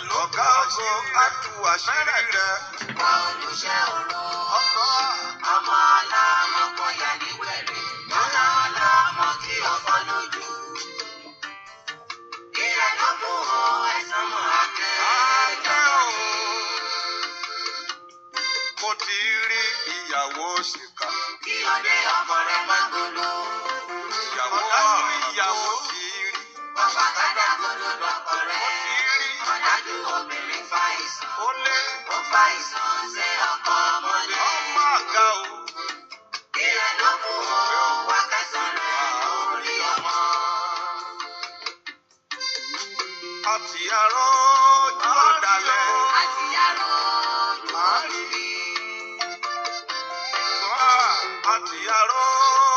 ọ̀gá ògo àtú àṣírí rẹ̀. Olùṣẹ́ ọ̀rọ̀ ọmọ ọlọ́mọ kọ̀yà ní wẹ̀rẹ̀ lọ́la ọlọ́mọ kí ọkọ lójú. Ilẹ̀ ló kù ó ẹ̀sán mọ́ akẹ́. Mo ti rí ìyàwó ṣìkà. Kí ọdẹ ọkọ rẹ̀ má gbolo. Ìyàwó ti rí. Ọba kádà gbolo lọkọ rẹ̀. Mo ti rí. Ọ̀dájú obìnrin fa ìsàn. Ó lé. Ó fa ìsàn ṣe ọkọ mọ́lẹ̀. Ọmọ àga o. Ilẹ̀ ló kù ó wá kẹsàn-án rẹ̀ lórí ọmọ. Àti àrọ́ ojú ọ̀dàlẹ̀. Àti àrò ojú olùbí. Àti àrọ́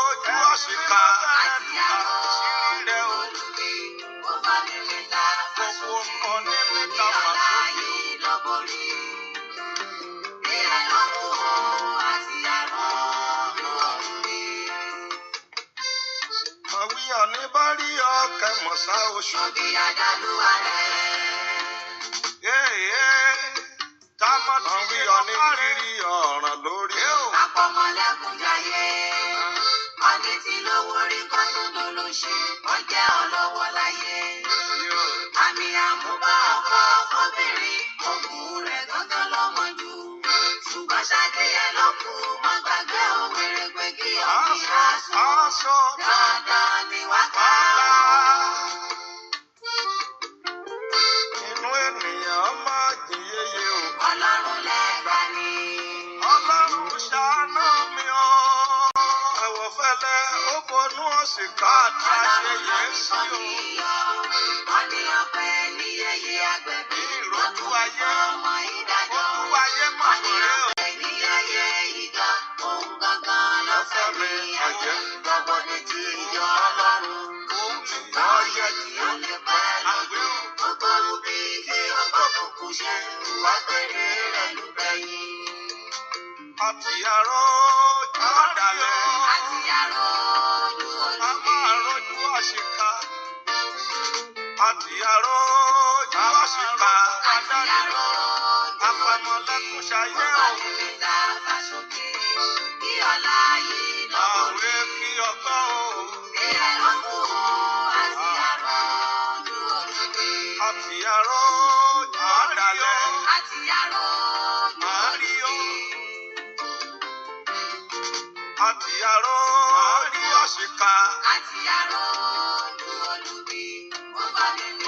ojú ọ̀ṣìkà. Àti àrò Àṣírí rẹ̀ o. olùbí. Ó bá mi rí ta Gbogbo nǹkan ní ní mẹ́ta ọ̀la pàṣẹ. yìí ló borí. Ilẹ̀ ló kù ó àti àrò ojú olùbí. Àwíyàn ní bá rí ọkẹ́ mọ̀sá oṣù. Òbí àdàlúwa rẹ̀. Támọ̀tì àwíyàn ní rírí ọ̀ràn lórí. Apọ̀mọlẹ́kùn jayé. Ọdí tí lówó rí kọ́ tó dolóṣì. Ó jẹ́ ọlọ́wọ́ láyé. Àmì àmúbá ọkọ obìnrin. Ògùn rẹ̀ gángan lọ́mọ jù. Ṣùgbọ́n ṣàdéyẹ ló kù. Má gbàgbé òwèrè pé kí ọ̀gbìn aṣọ. Aṣọ Dandan ni wá ká. inú ènìyàn máa jìyẹyẹ o. Ọlọ́run lẹ́gbà ni. Ọlọ́run ṣàánú mi o. Àwọ̀fẹ́lẹ́ ó bonú ọ̀sìnká àti àṣeyẹ sí o. Wọ́n ní ọpẹ́ ní yẹyẹ agbẹ̀bí. Ìrójú ayé. Ọmọ ìdájọ́. Olú ayé mọ̀ Wọ́n ní rẹ̀ o. ọpẹ́ ní yẹyẹ ìjọ. Òun gangan ló fẹ́ mi ayé. Gbogbo ní ti ìjọ Ọlọ́run. Òun ti Lọ́yẹ̀ tí ó lè pẹ́ lójú. Gbogbo òbí kí ọgbọ́n kúkú ṣe. Ìwà péré rẹ̀ ló gbẹ̀yìn. àti àrọ́ ojú ọ̀dàlẹ̀. Àti àrò ojú A olùbí. máa rọ́jú àṣìká. Àti àrọ́ ojú àṣìká. Àti àrò ojú Apamọ́lẹ́kùn ṣayé o. Àwẹ̀ kí ọgbọ́n o. Àti àrọ́ ojú ọ̀dàlẹ̀. Àárí o. Àti àrọ́ ojú àṣìká.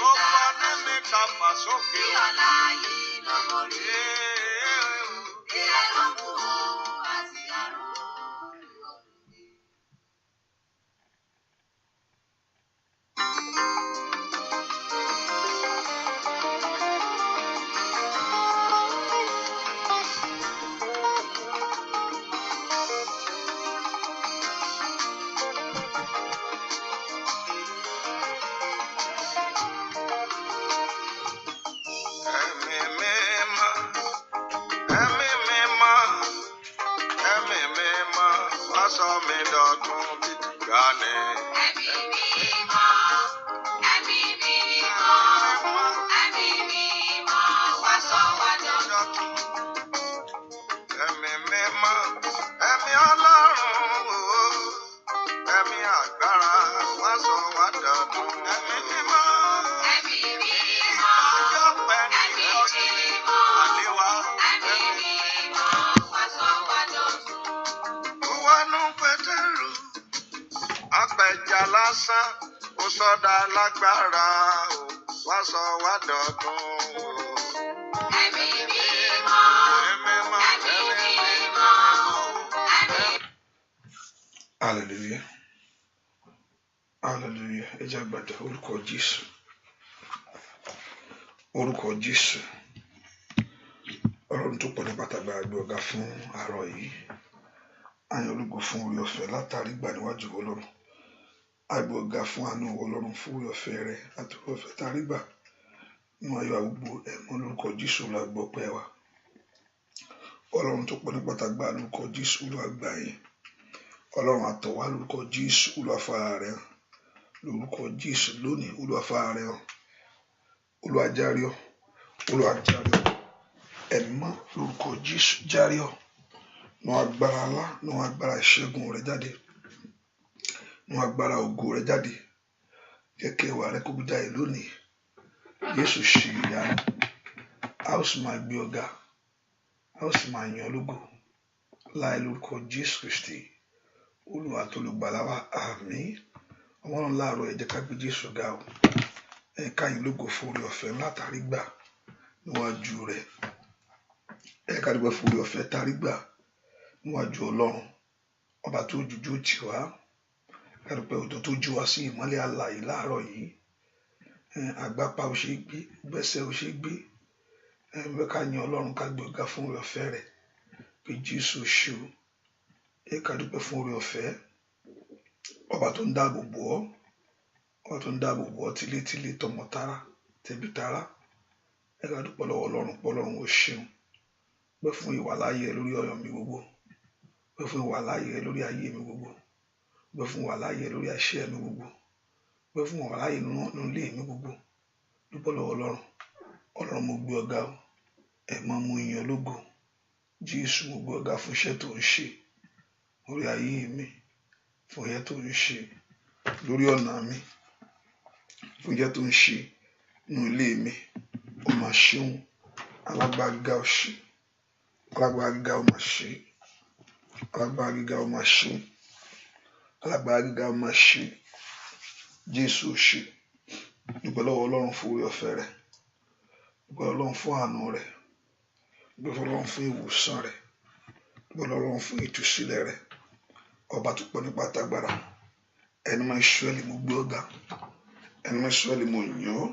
Ó bá ní mi ta fà sókè o. Ẹ̀mí mímọ́, ẹ̀mí mímọ́, ẹ̀mí mímọ́, wá sọ mí dọ̀tun bí ìgbàanì. Ẹ̀mí mímọ́, ẹ̀mí Ọlọ́run o, ẹ̀mí agbára, wá sọ wá dọ̀tun. Ẹ̀mí mímọ́, ọjọ́ pẹ́ ní ọ̀sìn, àléwá. Wọnú Pétérù, apẹja lásán, ó sọdá lágbára o, wá sọ wá dọ̀tun o. Ẹ̀mí mímọ́, ẹ̀mí mímọ́ o. Hallelujah. Hallelujah. Ẹ jẹ́ àgbàdo orúkọ Jésù. Orúkọ Jésù. Ọlọ́run tó pọ̀ ní pàtàkì àgbẹ̀ ọ̀gá fún àárọ̀ yìí. Àyàn ológo fún orí ọ̀fẹ́ látàrí gbà níwájú Ọlọ́run. Àgbẹ̀ ọ̀gá fún àánú Ọlọ́run fún orí ọ̀fẹ́ rẹ̀ àti orí ọ̀fẹ́ tàrí gbà. Nínú ayọ̀ àgbogbo ẹ̀mọ́ lórúkọ Jésù la gbọ́ pẹ́ wa. Ọlọ́run tó pọ̀ ní pàtàkì gbà lórúkọ Jésù Olúwa gbà yín. Ọlọ́run àtọ̀wá lórúkọ Jésù Olúwa fara rẹ̀ hàn. Lórúkọ Jésù lónìí Olúwa fara rẹ̀ hàn. Olúwa járe ọ́. Olúwa járe ọ́ ẹ̀mọ́ lórúkọ Jésù járe ọ́ nu agbára ńlá nu agbára ìṣẹ́gun rẹ jáde nu agbára ògo rẹ jáde kẹ̀kẹ́ ìwà rẹ kó bí jáde lónìí Jésù ṣe ìyanu a ó sì máa gbé ọ̀gá a ó sì máa yàn lógo láì lórúkọ Jésù Kristi Olúwa tó lùgbàlà wa àmín. Ọlọ́run láàárọ̀ ẹ jẹ́ ká gbé Jésù ga o ẹ ká yìn lógo fún oore ọ̀fẹ́ látàrí gbà níwájú rẹ̀ ẹ ká dúpẹ́ fún oore ọ̀fẹ́ tàrí gbà níwájú Ọlọ́run ọba tó jùjú tì wá ká dúpẹ́ òtò tó jí wá sí ìmọ́lẹ̀ alààyè láàárọ̀ yìí àgbápá ò ṣe gbé gbẹ́sẹ̀ ò ṣe gbé ẹ ká yìn Ọlọ́run ká gbé ọ̀gá fún oore ọ̀fẹ́ rẹ̀ pé Jésù ṣe o ẹ ká dúpẹ́ fún oore ọ̀fẹ́ ọba tó ń dáàbò bò ọ́ ọba tó ń dáàbò bò ọ́ tilétilé tọmọtara tẹbitara ẹ ká dúpẹ́ lọ́wọ́ Ọlọ́run pé Ọlọ́run ò ṣeun pé fún ìwàláyé lórí ọ̀rọ̀ mi gbogbo pé fún ìwàláyé lórí ayé mi gbogbo pé fún ìwàláyé lórí àṣẹ mi gbogbo pé fún ìwàláyé nínú ilé mi gbogbo dúpẹ́ lọ́wọ́ Ọlọ́run Ọlọ́run mo gbé ọ̀gá o ẹ máa mú ìyìn ológo Jésù mo gbé ọ̀gá fún iṣẹ́ tó ń ṣe lórí ayé mi fún iṣẹ́ tó ń ṣe lórí ọ̀nà mi fún iṣẹ́ tó ń ṣe nínú ilé mi ó máa ṣeun alágbára gíga ó ṣe alágbára gíga ó máa ṣe alágbára gíga ó máa ṣe alágbára gíga ó máa ṣe Jésù ó ṣe dúpẹ́ lọ́wọ́ Ọlọ́run fún oore ọ̀fẹ́ rẹ̀ dúpẹ́ Ọlọ́run fún àánú rẹ̀ dúpẹ́ Ọlọ́run fún ìwòsàn rẹ̀ dúpẹ́ Ọlọ́run fún ìtúsílẹ̀ rẹ̀ ọba tó pọ̀ nípa tágbára ẹni máa Ísírẹ́lì mo gbé ọ̀gá ẹni máa Ísírẹ́lì mo yàn ọ́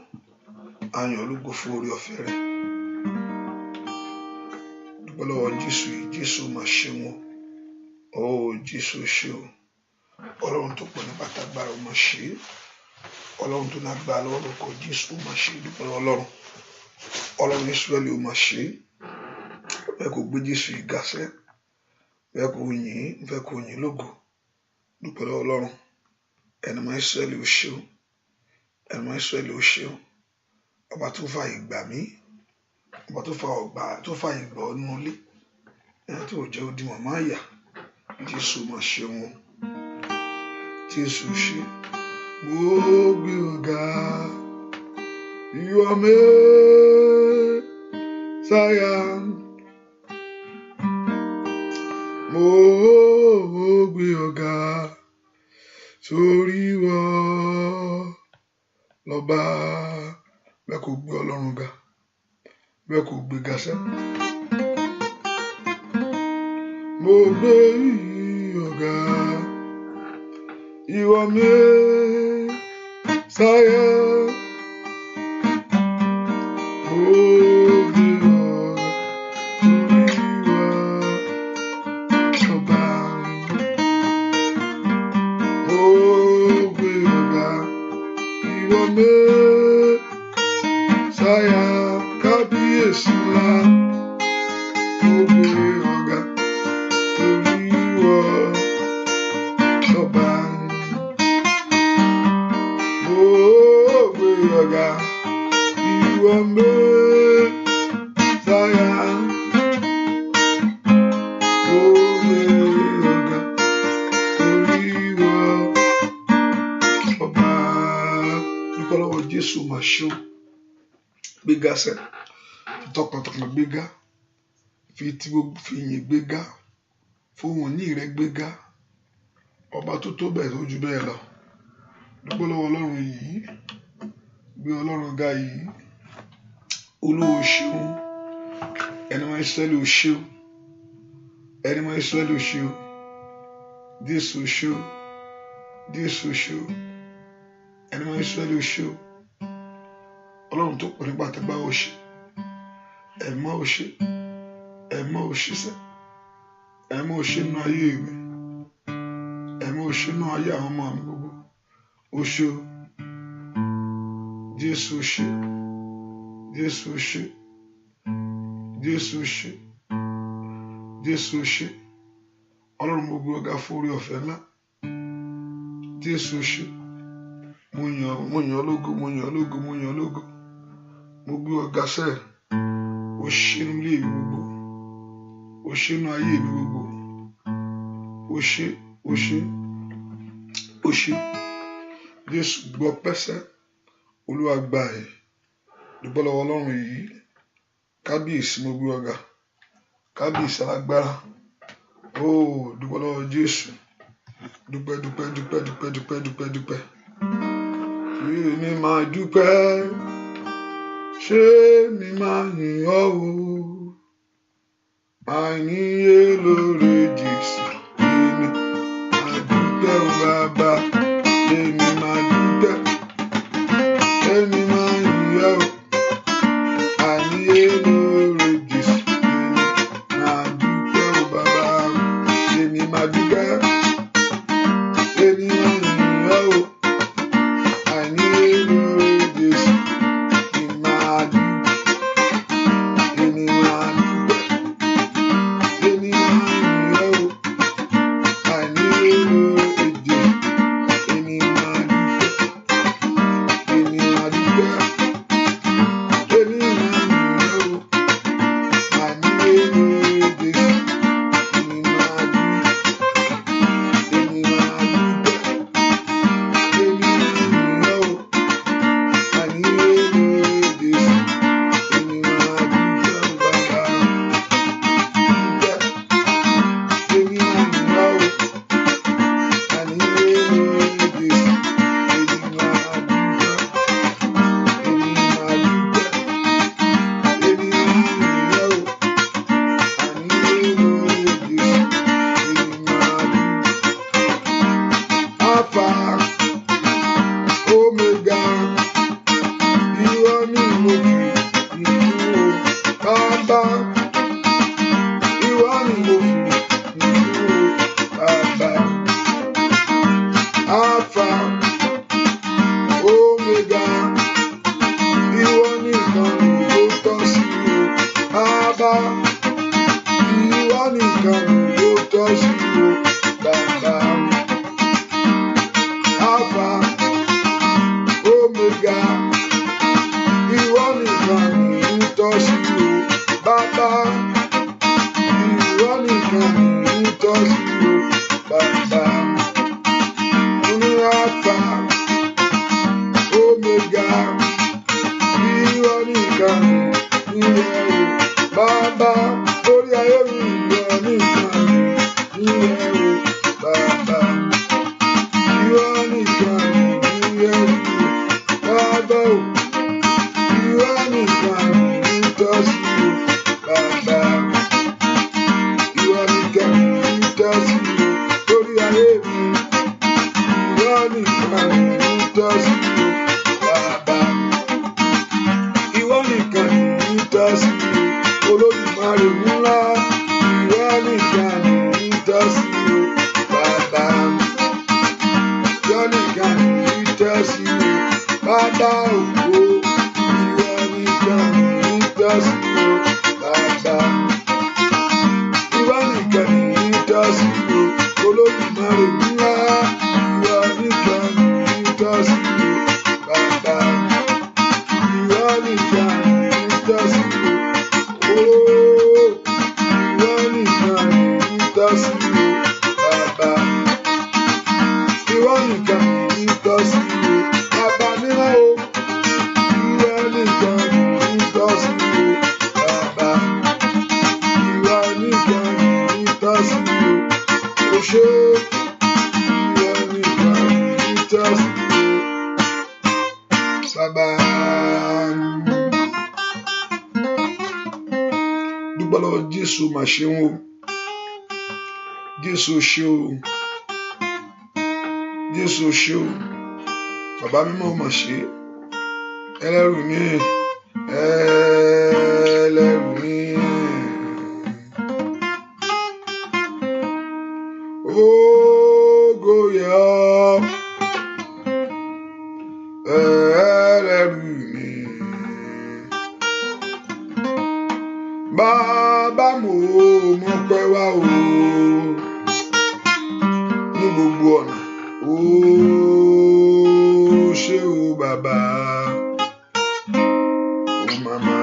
àyàn ológo fún oore ọ̀fẹ́ rẹ̀ dúpẹ́ lọ́wọ́ Jésù yìí Jésù máa ṣe wọn ó Jésù ṣe o Ọlọ́run tó pọ̀ nípa tágbára ó máa ṣe Ọlọ́run tó náà gbà lọ́wọ́ lóko Jésù ó máa ṣe dúpẹ́ lọ́wọ́ Ọlọ́run Ísírẹ́lì ó máa ṣe bẹ́ẹ̀ kò gbé Jésù yìí gàṣẹ́ bẹ́ẹ̀ kò yìn bẹ́ẹ̀ kò yìn lógo dúpẹ́ lọ́wọ́ Ọlọ́run ẹni máa Ísírẹ́lì ó ṣe o ẹni máa Ísírẹ́lì ó ṣe o ọba tó fa ìgbà mí ọba tó fa ìgbà nínú ilé ẹni tó jẹ́ odi màmá àyà Jésù máa ṣe wọn Jésù ṣe mo gbé ọ̀gá you are Messiah mo gbé ọ̀gá sórí wọ́ lọ́ba bẹ́ẹ̀ kò gbé Ọlọ́run ga bẹ́ẹ̀ kò gbé gàṣẹ́ mo gbé ọ̀gá you are Messiah mo gbé ọ̀gá Messiah kábíyèsí ńlá mo gbé ọ̀gá torí ìwọ lọ́ba mo gbé ọ̀gá ìwọ Messiah mo gbé ọ̀gá torí ìwọ lọ́ba dúpẹ́ lọ́wọ́ Jésù máa ṣó gbéga sẹ tọkàntọkàn gbéga fi yìn gbéga fohùn ní rẹ gbéga ọba tó tó bẹ́ẹ̀ tó jù bẹ́ẹ̀ lọ dúpẹ́ lọ́wọ́ Ọlọ́run yìí gbé Ọlọ́run ga yìí Olúwa ṣeun ẹni máa Ísírẹ́lì ò ṣe o ẹni máa Ísírẹ́lì ò ṣe o Jésù ṣe o Jésù ṣe o ẹni máa Ísírẹ́lì ò ṣe o Ọlọ́run tó pọ̀ nípa àtẹ́gbá ó ṣe ẹ̀mọ́ ó ṣe ẹ̀mọ́ ó ṣe sẹ́ ẹ̀mọ́ ó ṣe nínú ayé mi ẹ̀mọ́ ó ṣe nínú ayé àwọn ọmọ mi gbogbo ó ṣe o Jésù ṣe Jésù ṣe Jésù ṣe Jésù ṣe Ọlọ́run mo gbé ọ̀gá fún oore ọ̀fẹ́ ńlá Jésù ṣe mo yàn lógo mo gbé ọ̀gá sẹ́ẹ̀ ó ṣe nínú ilé mi gbogbo, ó ṣe nínú ayé mi gbogbo, ó ṣe, ó ṣe, ó ṣe. Jésù gbọ́ pẹ́sẹ́, Olúwa gbà ẹ́. Dúpẹ́ lọ́wọ́ Ọlọ́run yìí, kábíyèsí mo gbé ọ̀gá, kábíyèsí alágbára. Ó dúpẹ́ lọ́wọ́ Jésù, dúpẹ́ dúpẹ́ dúpẹ́ dúpẹ́ dúpẹ́ dúpẹ́ dúpẹ́. Ṣé mi máa dúpẹ́? Ṣé mi máa yìn ọ́ o? Máa níye lórí Jésù. Èmi máa dúpẹ́ o bàbá. Èmi máa dúpẹ́. Èmi máa yìn ọ́ o. Máa níye lórí Jésù. Èmi máa dúpẹ́ o bàbá. Èmi máa dúpẹ́. Èmi máa yìn ọ́ o. Máa níye lórí Jésù. Èmi máa dúpẹ́. Èmi máa dúpẹ́. Èmi máa yìn ọ́ o. Máa níye lórí Jésù. Èmi máa dúpẹ́. Èmi máa dúpẹ́. Èmi máa yìn ọ́ o. Máa níye lórí Jésù. Èmi máa dúpẹ́. Èmi máa dúpẹ́. Èmi máa yìn ọ́ o. Máa níye lórí Jésù. Èmi máa dúpẹ́ o bàbá. Dúpẹ́. Èmi máa yìn ọ́ o. Máa níye lórí Jésù. Èmi máa dúpẹ́. Èmi máa dúpẹ́. Èmi máa yìn ọ́ o. Máa níye lórí Jésù. Èmi máa dúpẹ́. Alpha, Omega, ìwọ ni mo fi ìyìn o. Bàbá, ìwọ ni mo fi ìyìn o. Bàbá, Alpha, Omega, ìwọ nìkan ló tọ́ sí o. Bàbá, ìwọ nìkan ló tọ́ sí o. Bàbá, Alpha, Omega, ìwọ nìkan ló tọ́ sí o. Bàbá, ìwọ nìkan ló tọ́ sí o. Bàbá, mo ní Alpha, Omega, ìwọ nìkan níyẹ o. Bàbá, orí ayé mi ìwọ nìkan níyẹ o. Bàbá, ìwọ nìkan níyẹ o. Bàbá o, ìwọ nìkan ló tọ́ sí o. Bàbá, ìwọ nìkan ló tọ́ sí o. Orí ayé mi ìwọ nìkan ló tọ́ sí o. Bàbá, ìwọ nìkan ló tọ́ sí o. Olódùmarè ńlá, ìwọ nìkan ló tọ́ sí o. Bàbá, ìwọ nìkan ló tọ́ sí o. Bàbá ògo, ìwọ nìkan ló tọ́ sí o. Bàbá, ìwọ nìkan ló tọ́ sí o. Olódùmarè ńlá, ìwọ nìkan ló tọ́ sí o. Bàbá, ìwọ nìkan ló tọ́ sí o. Ooo, ìwọ nìkan ló tọ́ sí o. Bàbá, ìwọ nìkan ló tọ́ sí o. Bàbá mímọ́ o, ìwọ nìkan ló tọ́ sí o. Bàbá, ìwọ nìkan ló tọ́ sí o. O ṣé, ìwọ nìkan ló tọ́ sí o. Bàbá, dúpẹ́ lọ́wọ́ Jésù mà ṣeun o. Jésù ṣe o. Jésù ṣe o. Bàbá mímọ́ mà ṣe. Ẹlẹ́rù ni, ẹlẹ́rù ni. Ògo yẹ ọ́. Ẹlẹ́rù ni. Bàbá mo mọpẹ́ wá o. Ní gbogbo ọ̀nà. Ó ṣé o bàbá. Ó màmá.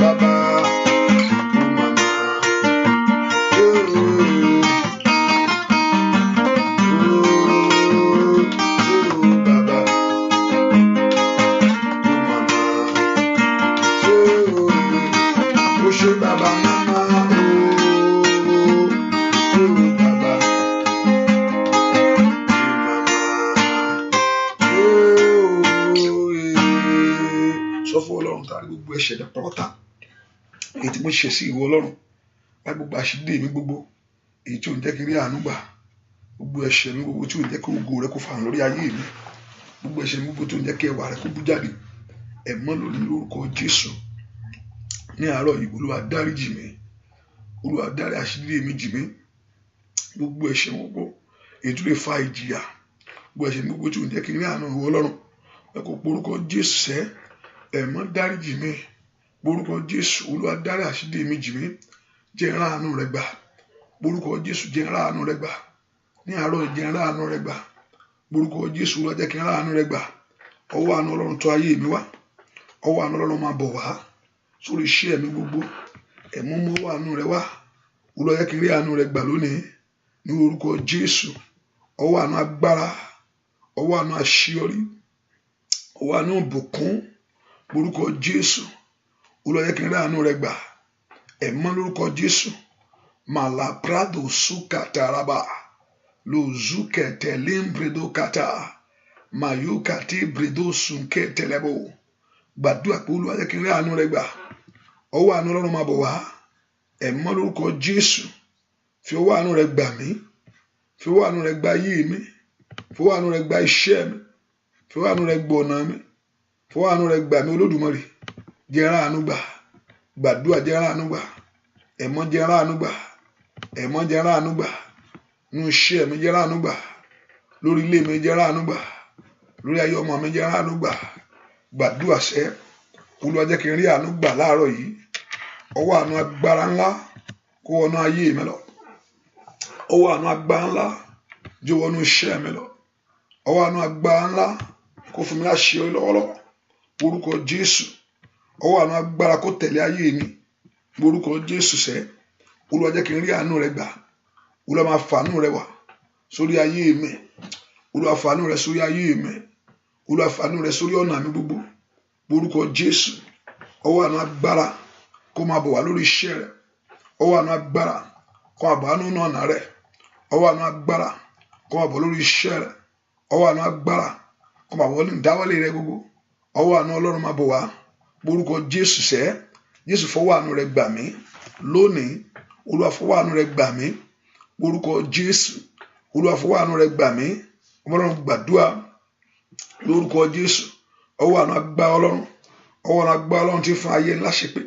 bàbá. Ẹ̀ṣẹ̀ pátá èyí tí mo ṣe sí ìwọ Ọlọ́run láì gbogbo àṣírí mi gbogbo èyí tí ò ń jẹ́ kí n rí àánú gbà, gbogbo ẹ̀ṣẹ̀ mi gbogbo tí ò ń jẹ́ kí ògo rẹ kó fàhàn lórí ayé mi, gbogbo ẹ̀ṣẹ̀ mi gbogbo tí ò ń jẹ́ kí ẹwà rẹ kó bú jáde, ẹ̀mọ́ lónìí lórúkọ Jésù. Ní àárọ̀ yìí Olúwa dáríjì mi, Olúwa dárí àṣírí mi jì mí, gbogbo ẹ̀ṣẹ̀ gbogbo èyí tó lè fa ìjìyà, gbogbo ẹ̀ṣẹ̀ mi gbogbo tí ò ń jẹ́ kí n rí àánú ìwọ Ọlọ́run ẹ kó porúkọ Jésù sẹ́, ẹ̀mọ́ dáríjì mi, borúkọ Jésù. Olúwa dárí àṣírí mi jì mí, jẹ́ n rí àánú rẹ gbà, borúkọ Jésù jẹ́ n rí àánú rẹ gbà, ní àárọ̀ jẹ́ n rí àánú rẹ gbà, borúkọ Jésù. Olúwa jẹ́ kí n rí àánú rẹ gbà, ọwọ́ àánú Ọlọ́run tọ̀ ayé mi wá, ọwọ́ àánú Ọlọ́run máa bọ̀ wá sórí iṣẹ́ mi gbogbo, ẹ̀mú mú ọwọ́ àánú rẹ wá, Olúwa jẹ́ kí n rí àánú rẹ gbà lónìí ní orúkọ Jésù. Ọwọ́ àánú agbára, ọwọ́ àánú àṣeyọrí, ọwọ́ àánú ìbùkún, borúkọ Jésù. Olúwa jẹ́ kí n rí àánú rẹ gbà, ẹ̀mọ́ lórúkọ Jésù. Màlà prado sukataraba lozuke telembredo kata mayukati bredo sunke telebo. Gbàdúrà pé Olúwa jẹ́ kí n rí àánú rẹ gbà, ọwọ́ àánú Ọlọ́run máa bọ̀ wá, ẹ̀mọ́ lórúkọ Jésù. Fi ọwọ́ àánú rẹ gbà mí, fi ọwọ́ àánú rẹ gbà ayé mi, fi ọwọ́ àánú rẹ gbà iṣẹ́ mi, fi ọwọ́ àánú rẹ gbà ọ̀nà mi, fi ọwọ́ àánú rẹ gbà mí Olódùmarè. Jẹ́ n rí àánú gbà, gbàdúrà jẹ́ n rí àánú gbà, ẹ̀mọ́ jẹ́ n rí àánú gbà, ẹ̀mọ́ jẹ́ n rí àánú gbà, nínú iṣẹ́ mi jẹ́ n rí àánú gbà, lórí ilé mi jẹ́ n rí àánú gbà, lórí ayé ọmọ mi jẹ́ n rí àánú gbà. Gbàdúrà sẹ́, Olúwa jẹ́ kí n rí àánú gbà láàárọ̀ yìí, ọwọ́ àánú agbára ńlá kó wọnú ayé mi lọ, ọwọ́ àánú agbára ńlá jó wọnú iṣẹ́ mi lọ, ọwọ́ àánú agbára ńlá kó fún mi láṣeyọrí lọ́wọ́lọ́wọ́, orúkọ Jésù. Ọwọ́ àánú agbára kó tẹ̀lé ayé mi, orúkọ Jésù sẹ́. Olúwa jẹ́ kí n rí àánú rẹ gbà, Olúwa máa fàánú rẹ wá sórí ayé mi, Olúwa fàánú rẹ sórí ayé mi, Olúwa fàánú rẹ sórí ọ̀nà mi gbogbo, orúkọ Jésù. Ọwọ́ àánú agbára kó máa bọ̀ wá lórí iṣẹ́ rẹ, ọwọ́ àánú agbára kó máa bọ̀ wá nínú ọ̀nà rẹ, ọwọ́ àánú agbára kó máa bọ̀ lórí iṣẹ́ rẹ, ọwọ́ àánú agbára kó máa bọ̀ nínú ìdáwọ́lé rẹ gbogbo, ọwọ́ àánú Ọlọ́run máa bọ̀ wá, orúkọ Jésù sẹ́. Jésù fọwọ́ àánú rẹ gbà mí lónìí, Olúwa fọwọ́ àánú rẹ gbà mí, orúkọ Jésù. Olúwa fọwọ́ àánú rẹ gbà mí, Ọlọ́run gbàdúrà lórúkọ Jésù. Ọwọ́ àánú agbára Ọlọ́run, ọwọ́ àánú agbára Ọlọ́run tí fún ayé ńlá ṣepé,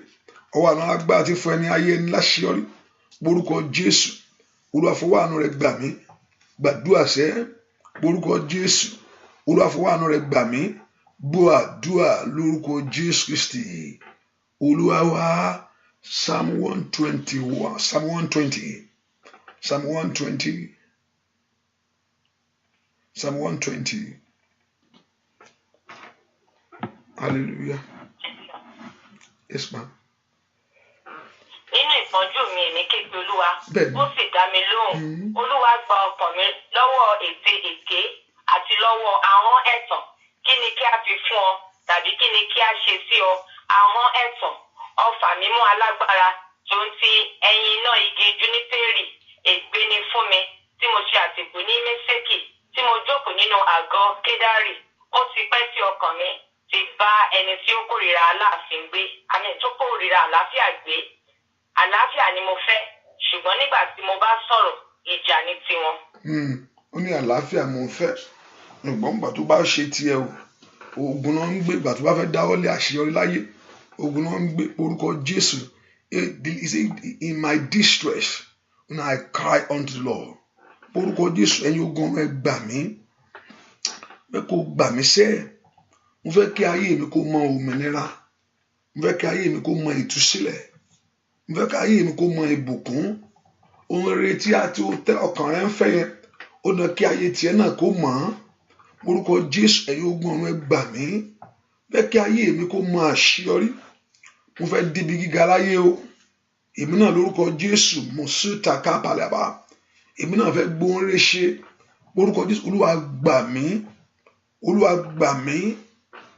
ọwọ́ àánú agbára tí fún ẹni ayé ńlá ṣeyọrí, orúkọ Jésù. Olúwa fọwọ́ àánú rẹ gbà mí, gbàdúrà sẹ́, orúkọ Jésù. Olúwa fọwọ́ àánú rẹ gbà mí, gbọ́ àdúrà lórúkọ Jésù Kristi Olúwa wa. Psalm 121, Psalm 120, Psalm 120, Psalm 120. Hallelujah. Yes, ma'am. Nínú ìpọ́njú mi èmi ké pe Olúwa, Bẹ́ẹ̀ni. ó sì dá mi lóhùn. Olúwa gba ọkàn mi lọ́wọ́ ète èké àti lọ́wọ́ ahọ́n ẹ̀tàn. Kí ni kí a fi fún ọ, tàbí kí ni kí a ṣe sí ọ? Ahọ́n ẹ̀tàn, ọfà mímú alágbára tó ń ti ẹyin iná igi júnípérì. Ègbé ni fún mi tí mo ṣe àtìpó ní Méṣèkì, tí mo jókòó nínú àgọ́ Kédárì. Ó ti pẹ́ tí ọkàn mi ti bá ẹni tí ó kórìíra aláàfin gbé, àmì tó kórìíra àlàáfíà gbé. Àlàáfíà ni mo fẹ́, ṣùgbọ́n nígbà tí mo bá sọ̀rọ̀, ìjà ni tiwọn. Ó ní àlàáfíà mo fẹ́, ṣùgbọ́n ìgbà tó bá ṣe tiẹ̀ o, ogun náà ń gbé, ìgbà tó bá fẹ́ dáwọ́lé àṣeyọrí láyé, ogun náà ń gbé. Orúkọ Jésù. In my distress, when I cry unto the Lord. Orúkọ Jésù, ẹ̀yin ogun ọ̀run ẹ gbà mí, fẹ́ kó gbà mí sẹ́. Mo fẹ́ kí ayé mi kó mọ òmìnira, mo fẹ́ kí ayé mi kó mọ ìtúsílẹ̀, mo fẹ́ kí ayé mi kó mọ ìbùkún. Ohun rere tí a ti tẹ ọkàn rẹ ń fẹ́ yẹn, ó dán kí ayé tiẹ̀ náà kó mọ̀ ọ́n. Orúkọ Jésù, ẹ̀yin ogun ọ̀run ẹ gbà mí, fẹ́ kí ayé mi kó mọ àṣeyọrí, mo fẹ́ débi gíga láyé o èmi náà lórúkọ Jésù mọ̀sútà kápálẹ̀bà èmi náà fẹ́ gbóhùn rere ṣe lórúkọ Jésù Olúwa gbà mí Olúwa gbà mí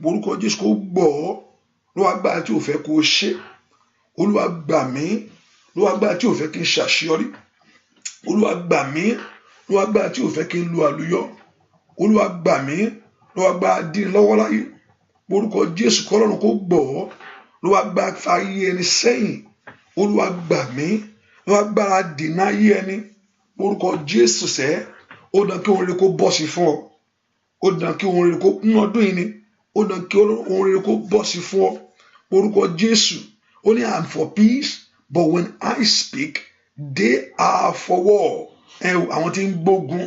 lórúkọ Jésù kó gbọ́ Olúwa gbà tí ò fẹ́ kó ṣe Olúwa gbà mí Olúwa gbà tí ò fẹ́ kí n ṣàṣeyọrí Olúwa gbà mí Olúwa gbà tí ò fẹ́ kí n lu àlùyọ Olúwa gbà mí Olúwa gbà dín lọ́wọ́ láyé lórúkọ Jésù kọ́lọ́run kó gbọ́ Olúwa gbà fàyè ẹni sẹ́yìn Olúwa gbà mí Olúwa gbára dènà ayé ẹni lórúkọ Jésù sẹ́ ó dàn kí ohun rere kó bọ́ sí fún ọ ó dàn kí ohun rere kó nínú ọdún yìí ni ó dàn kí ohun rere kó bọ́ sí fún ọ lórúkọ Jésù ó ní I am for peace but when I speak they are for war àwọn tí ń gbógun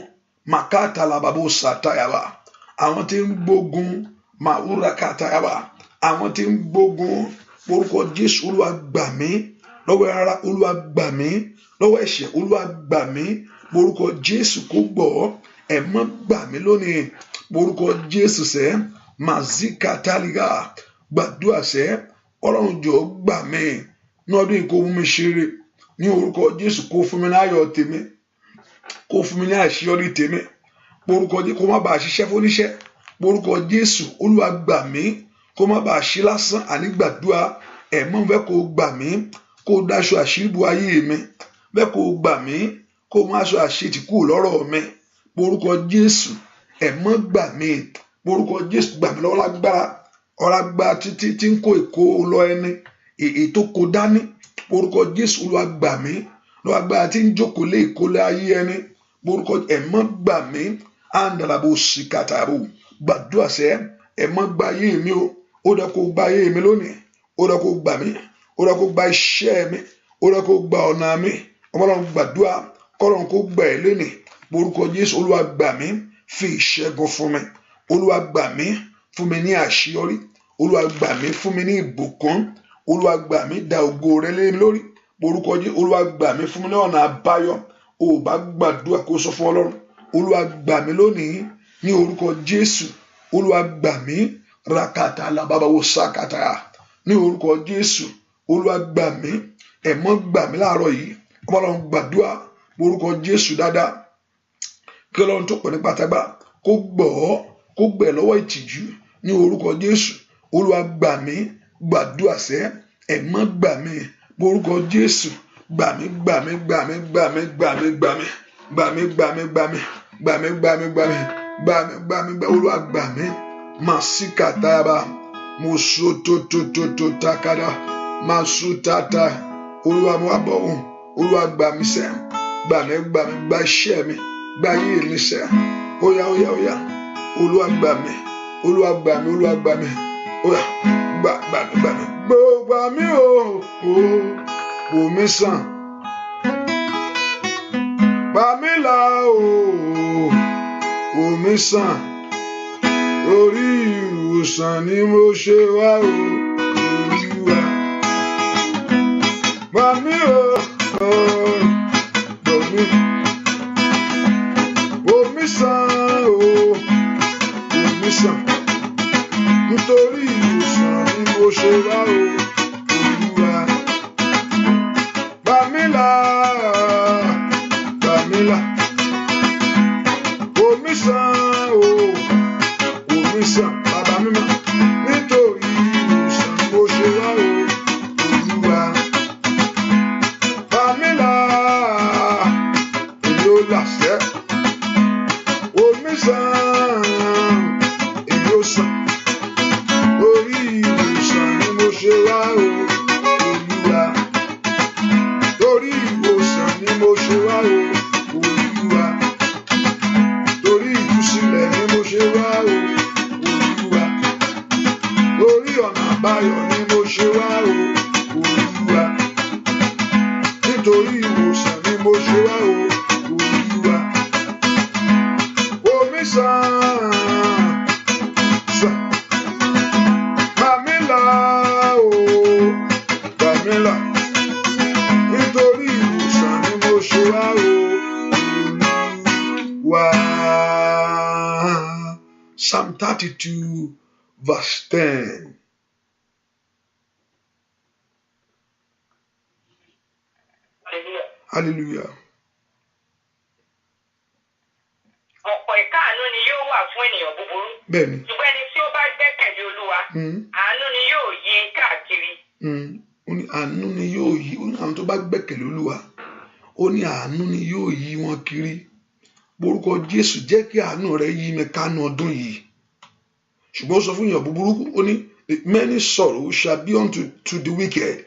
makata lababo satayaba àwọn tí ń gbógun maura katayaba àwọn tí ń gbógun lórúkọ Jésù Olúwa gbà mí lọ́wọ́ ara Olúwa gbà mí lọ́wọ́ ẹ̀ṣẹ̀ Olúwa gbà mí lórúkọ Jésù kó gbọ́ ẹ má gbà mí lónìí lórúkọ Jésù sẹ́ mazika taliga gbàdúrà sẹ́ Ọlọ́run jọ̀ọ́ gbà mí ní ọdún yìí kó mú mi ṣeré ní orúkọ Jésù kó fún mi ní ayọ̀ tèmi kó fún mi ní àṣeyọrí tèmi lórúkọ Jésù kó má bàa ṣiṣẹ́ fóníṣẹ́ lórúkọ Jésù Olúwa gbà mí kó má bàa ṣe lásán àní gbàdúrà ẹ mọ́ fẹ́ kó gbà mí kó dáṣọ àṣírí bu ayé mi fẹ́ kó gbà mí kó má aṣọ àṣetì kú lọ́rọ̀ mi lórúkọ Jésù ẹ mọ́ gbà mí lórúkọ Jésù gbà mí lọ́wọ́ lágbára ọlágbá títí tí ń kó èkó lọ ẹni èyí tó kó dání lórúkọ Jésù Olúwa gbà mí lọ́wọ́ agbára tí ń jókòó lé ìkólé ayé ẹni lórúkọ ẹ mọ́ gbà mí àǹdàlàbò síkàtàbò gbàdúrà sẹ́ ẹ mọ́ gbà ayé mi ó dẹ́ kó gbà ayé mi lónìí ó dẹ́ kó gbà mí ó dẹ́ kó gbà iṣẹ́ mi ó dẹ́ kó gbà ọ̀nà mi Ọlọ́run gbàdúrà kọ́lọ́run kó gbà ẹ́ lónìí lórúkọ Jésù Olúwa gbà mí fi ìṣẹ́gun fún mi Olúwa gbà mí fún mi ní àṣeyọrí Olúwa gbà mí fún mi ní ìbùkún Olúwa gbà mí dá ògo rẹ lé mi lórí lórúkọ Jésù Olúwa gbà mí fún mi ní ọ̀nà àbáyọ ó bá gbàdúrà kó sọ fún Ọlọ́run Olúwa gbà mí lónìí ní orúkọ Jésù Olúwa gbà mí rakata lababawo sakata ní orúkọ Jésù Olúwa gbà mí ẹ mọ́ gbà mí láàárọ̀ yìí Ọlọ́run gbàdúrà lórúkọ Jésù dáadáa kí Ọlọ́run tó pè ní pátágbá kó gbẹ̀ lọ́wọ́ ìtìjú ní orúkọ Jésù Olúwa gbà mí gbàdúrà sẹ́ ẹ mọ́ gbà mí lórúkọ Jésù gbà mí gbà mí gbà mí gbà mí gbà mí gbà mí gbà mí gbà mí gbà mí gbà mí gbà mí gbà mí gbà mí gbà mí gbà Olúwa gbà mí masikataba mosototototo takada masutata Olúwa mo wá bọ̀ ohun Olúwa gbà mí sẹ́ gbà mí gbà mí gbà iṣẹ́ mi gbà ayé mi sẹ́ óyá óyá óyá Olúwa gbà mí Olúwa gbà mí Olúwa gbà mí óyá gbà mí gbà mí wò mí sàn gbà mí là wò mí sàn orí ìwòsàn ni mo ṣe wá Olúwa gbà mí gbà mí wò mí sàn wò mí sàn nítorí ìwòsàn ni mo ṣe wá Olúwa gbà mí là wò mí sàn wò mí sàn bàbá mímọ́ nítorí ìwòsàn ni mo ṣe wá Olúwa gbà mí là èmi ò làṣẹ wò mí sàn èmi ò sàn torí ìwòsàn ni mo ṣe wá Olúwa torí ìwòsàn ni mo ṣe wá Olúwa torí ìtúsílẹ̀ ni mo ṣe wá Olúwa torí ọ̀nà àbáyọ ni mo ṣe wá Olúwa nítorí ìwòsàn ni mo ṣe wá Olúwa omi sàn gbà mí là gbà mí là nítorí ìwòsàn ni mo ṣe wá Olúwa. Psalm 32 verse 10. Hallelujah. Ọ̀pọ̀ ìkáàánú ni yóò wà fún ènìyàn búburú. Bẹ́ẹ̀ni. Ṣùgbọ́n ẹni tí ó bá gbẹ́kẹ̀lé Olúwa, àánú ni yóò yí káàkiri. Ó ní àánú ni yóò yí, ó ní àwọn tó bá gbẹ́kẹ̀lé Olúwa, ó ní àánú ni yóò yí wọn kiri. Borúkọ Jésù, jẹ́ kí àánú rẹ yí mi kánú ọdún yìí. Ṣùgbọ́n ó sọ fún èèyàn búburú, ó ní many sorrows shall be unto the wicked.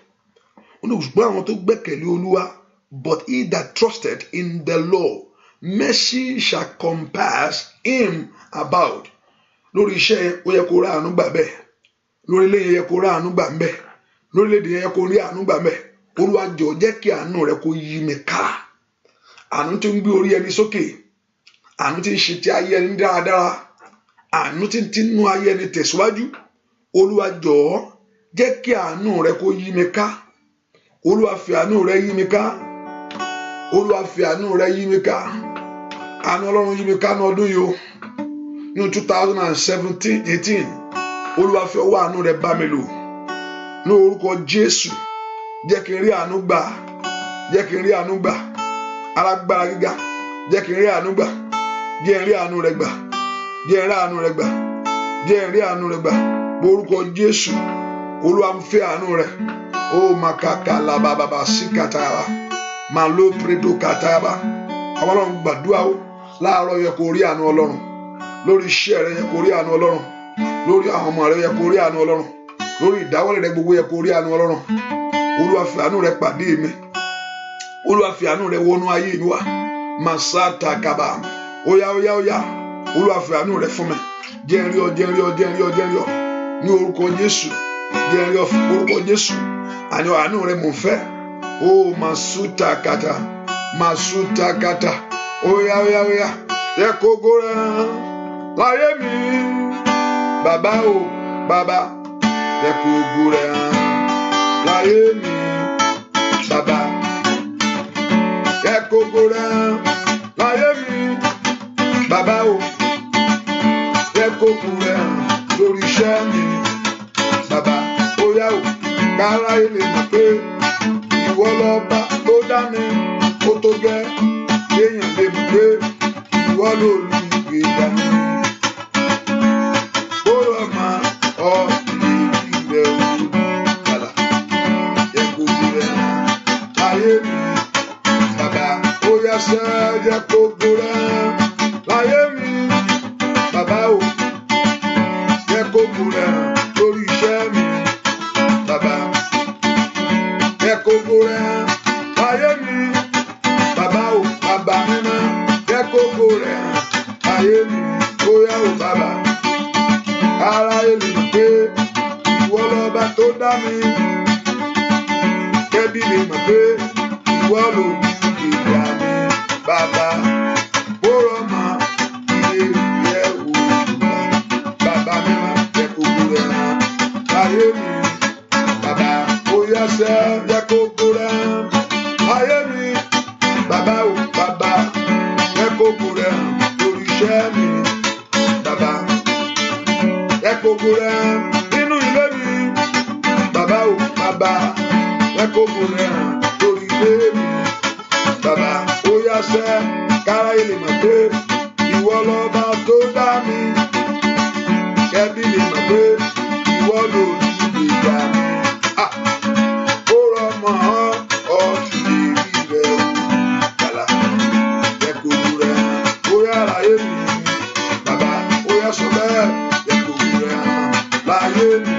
Ó ní ṣùgbọ́n àwọn tó gbẹ́kẹ̀lé Olúwa, but he that trusted in the Lord, mercy shall compass him about. Lórí iṣẹ́ yẹn ó yẹ kó rá àánú gbà bẹ́ẹ̀. Lórí ilé yẹn yẹ kó rá àánú gbà ń bẹ́ẹ̀. Lórílẹ̀-èdè yẹn yẹ kó rí àánú gbà ń bẹ́ẹ̀. Olúwa jọ̀ọ́ jẹ́ kí àánú rẹ kó yí mi ká. Àánú tí ń gbé orí ẹni sókè. Àánú tí ń ṣe ti ayé ẹni dáradára. Àánú tí ń tinú ayé ẹni tẹ̀síwájú. Olúwa jọ̀ọ́ jẹ́ kí àánú rẹ kó yí mi ká. Olúwa fi àánú rẹ yí mi ká. Olúwa fi àánú rẹ yí mi ká. Àánú Ọlọ́run yí mi ká ní ọdún yìí o. Ní 2017-18, Olúwa fi ọwọ́ àánú rẹ bá mi lò. Ní orúkọ Jésù, jẹ́ kí n rí àánú gbà. Jẹ́ kí n rí àánú gbà. Alágbára gíga, jẹ́ kí n rí àánú gbà. Jẹ́ n rí àánú rẹ gbà. Jẹ́ n rí àánú rẹ gbà. Jẹ́ n rí àánú rẹ gbà. Orúkọ Jésù, Olúwa ń fẹ́ àánú rẹ. Ó makaka labababa síkàtàrà. Màló predo kàtàrà. Àwọn Ọlọ́run gbàdúrà ó. Láàárọ̀ yẹ kó rí àánú Ọlọ́run. Lórí iṣẹ́ rẹ yẹ kó rí àánú Ọlọ́run. Lórí àwọn ọmọ rẹ yẹ kó rí àánú Ọlọ́run. Lórí ìdáwọ́lé rẹ gbogbo yẹ kó rí àánú Ọlọ́run. Olúwa fi àánú rẹ pàdé mi. Olúwa fi àánú rẹ wọnú ayé mi wá. Masata kaba. Óyá. Olúwa fi àánú rẹ fún mi. Jẹ́ n rí ọ. Ní orúkọ Jésù. Jẹ́ n rí ọ fún orúkọ Jésù. Àní àánú rẹ mò ń fẹ́. Ó masuta kata. Óyá. Yẹ kókó rẹ láyé mi. Bàbá o, bàbá. Yẹ kókó rẹ láyé mi. Bàbá. Yẹ kókó rẹ láyé mi. Bàbá o. Yẹ kókó rẹ lórí iṣẹ́ mi. Bàbá. Óyá o. Kára ilé mọ̀ pé ìwọ lọ́ba tó dá mi. Ó tó gẹ́ kéèyàn lè mọ̀ pé ìwọ lolùgbèjà mi. Bóró máa ilé ìrẹ̀ olùkàlà. Yẹ kókó rẹ̀ láyé mi. Bàbá ó yá sẹ́ yẹ kókó rẹ̀ láyé mi. Bàbá o yẹ kókó rẹ̀ lórí iṣẹ́ mi. Bàbá yẹ kókó rẹ̀ láyé mi. Bàbá o bàbá mi náà yẹ kókó rẹ̀ láyé mi. Ó yá o bàbá. Ara èlì pé ìwọ lọ́ba tó dá mi. Kẹ́bí lè mọ̀ pé ìwọ lolùgbèjà mi. Bàbá bóró mọ ilé ìyẹ́ òwúrọ̀. Bàbá mi máa jẹ́ kókó rẹ̀ láyé mi. Bàbá ó yá sẹ́ jẹ́ kókó rẹ̀ láyé mi. Bàbá o bàbá jẹ́ kókó rẹ̀ lórí iṣẹ́ mi. Bàbá jẹ́ kókó rẹ̀ nínú ilé mi. Bàbá o bàbá jẹ́ kókó rẹ̀ lórí ilé mi. Bàbá ó yá sẹ́ kára ilé mọ̀ pé ìwọ lọ́ba tó dá mi. Kẹ́bí lè mọ̀ pé ìwọ lolùgbèjà mi. Ó rọmọ ilé ìrẹ̀ olùkàlà. Yẹ kókó rẹ̀ ó yá láyé mi. Bàbá ó yá sọ bẹ́ẹ̀. Yẹ kókó rẹ̀ láyé mi.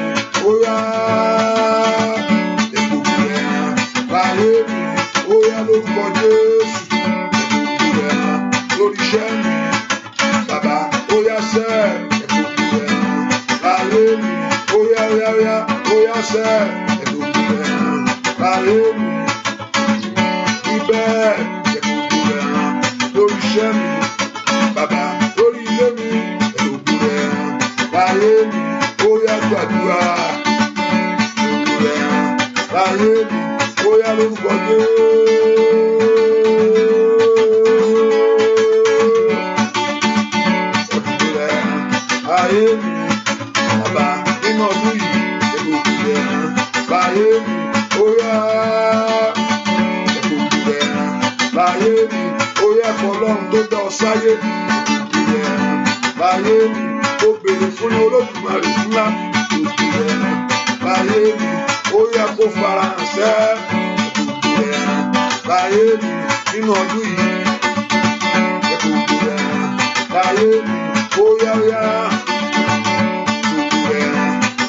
Ó yá yẹ kókó rẹ̀ láyé mi. Ó yá lórúkọ Jésù. Yẹ kókó rẹ̀ lórí iṣẹ́ mi. Bàbá ó yá sẹ́ yẹ kókó rẹ̀ láyé mi. Ó yá sẹ́ yẹ kókó rẹ̀ láyé mi. Ibẹ̀ yẹ kókó rẹ̀ lórí iṣẹ́ mi. Bàbá lórí ilé mi. Yẹ kókó rẹ̀ láyé mi. Ó yá gbàdúrà. Kókó rẹ̀ láyé mi. Ó yá lórúkọ Jésù. Kókó rẹ̀ láyé mi. Bàbá nínú ọdún yìí. Yẹ kókó rẹ̀ láyé mi. Ó yá yẹ kókó rẹ̀ fún Ọlọ́run tó dá ọ sáyé. Láyé mi ó béèrè fún Olódùmarè ńlá. Láyé mi ó yẹ kó farahàn sẹ́. Láyé mi nínú ọdún yìí. Láyé mi ó yá yá.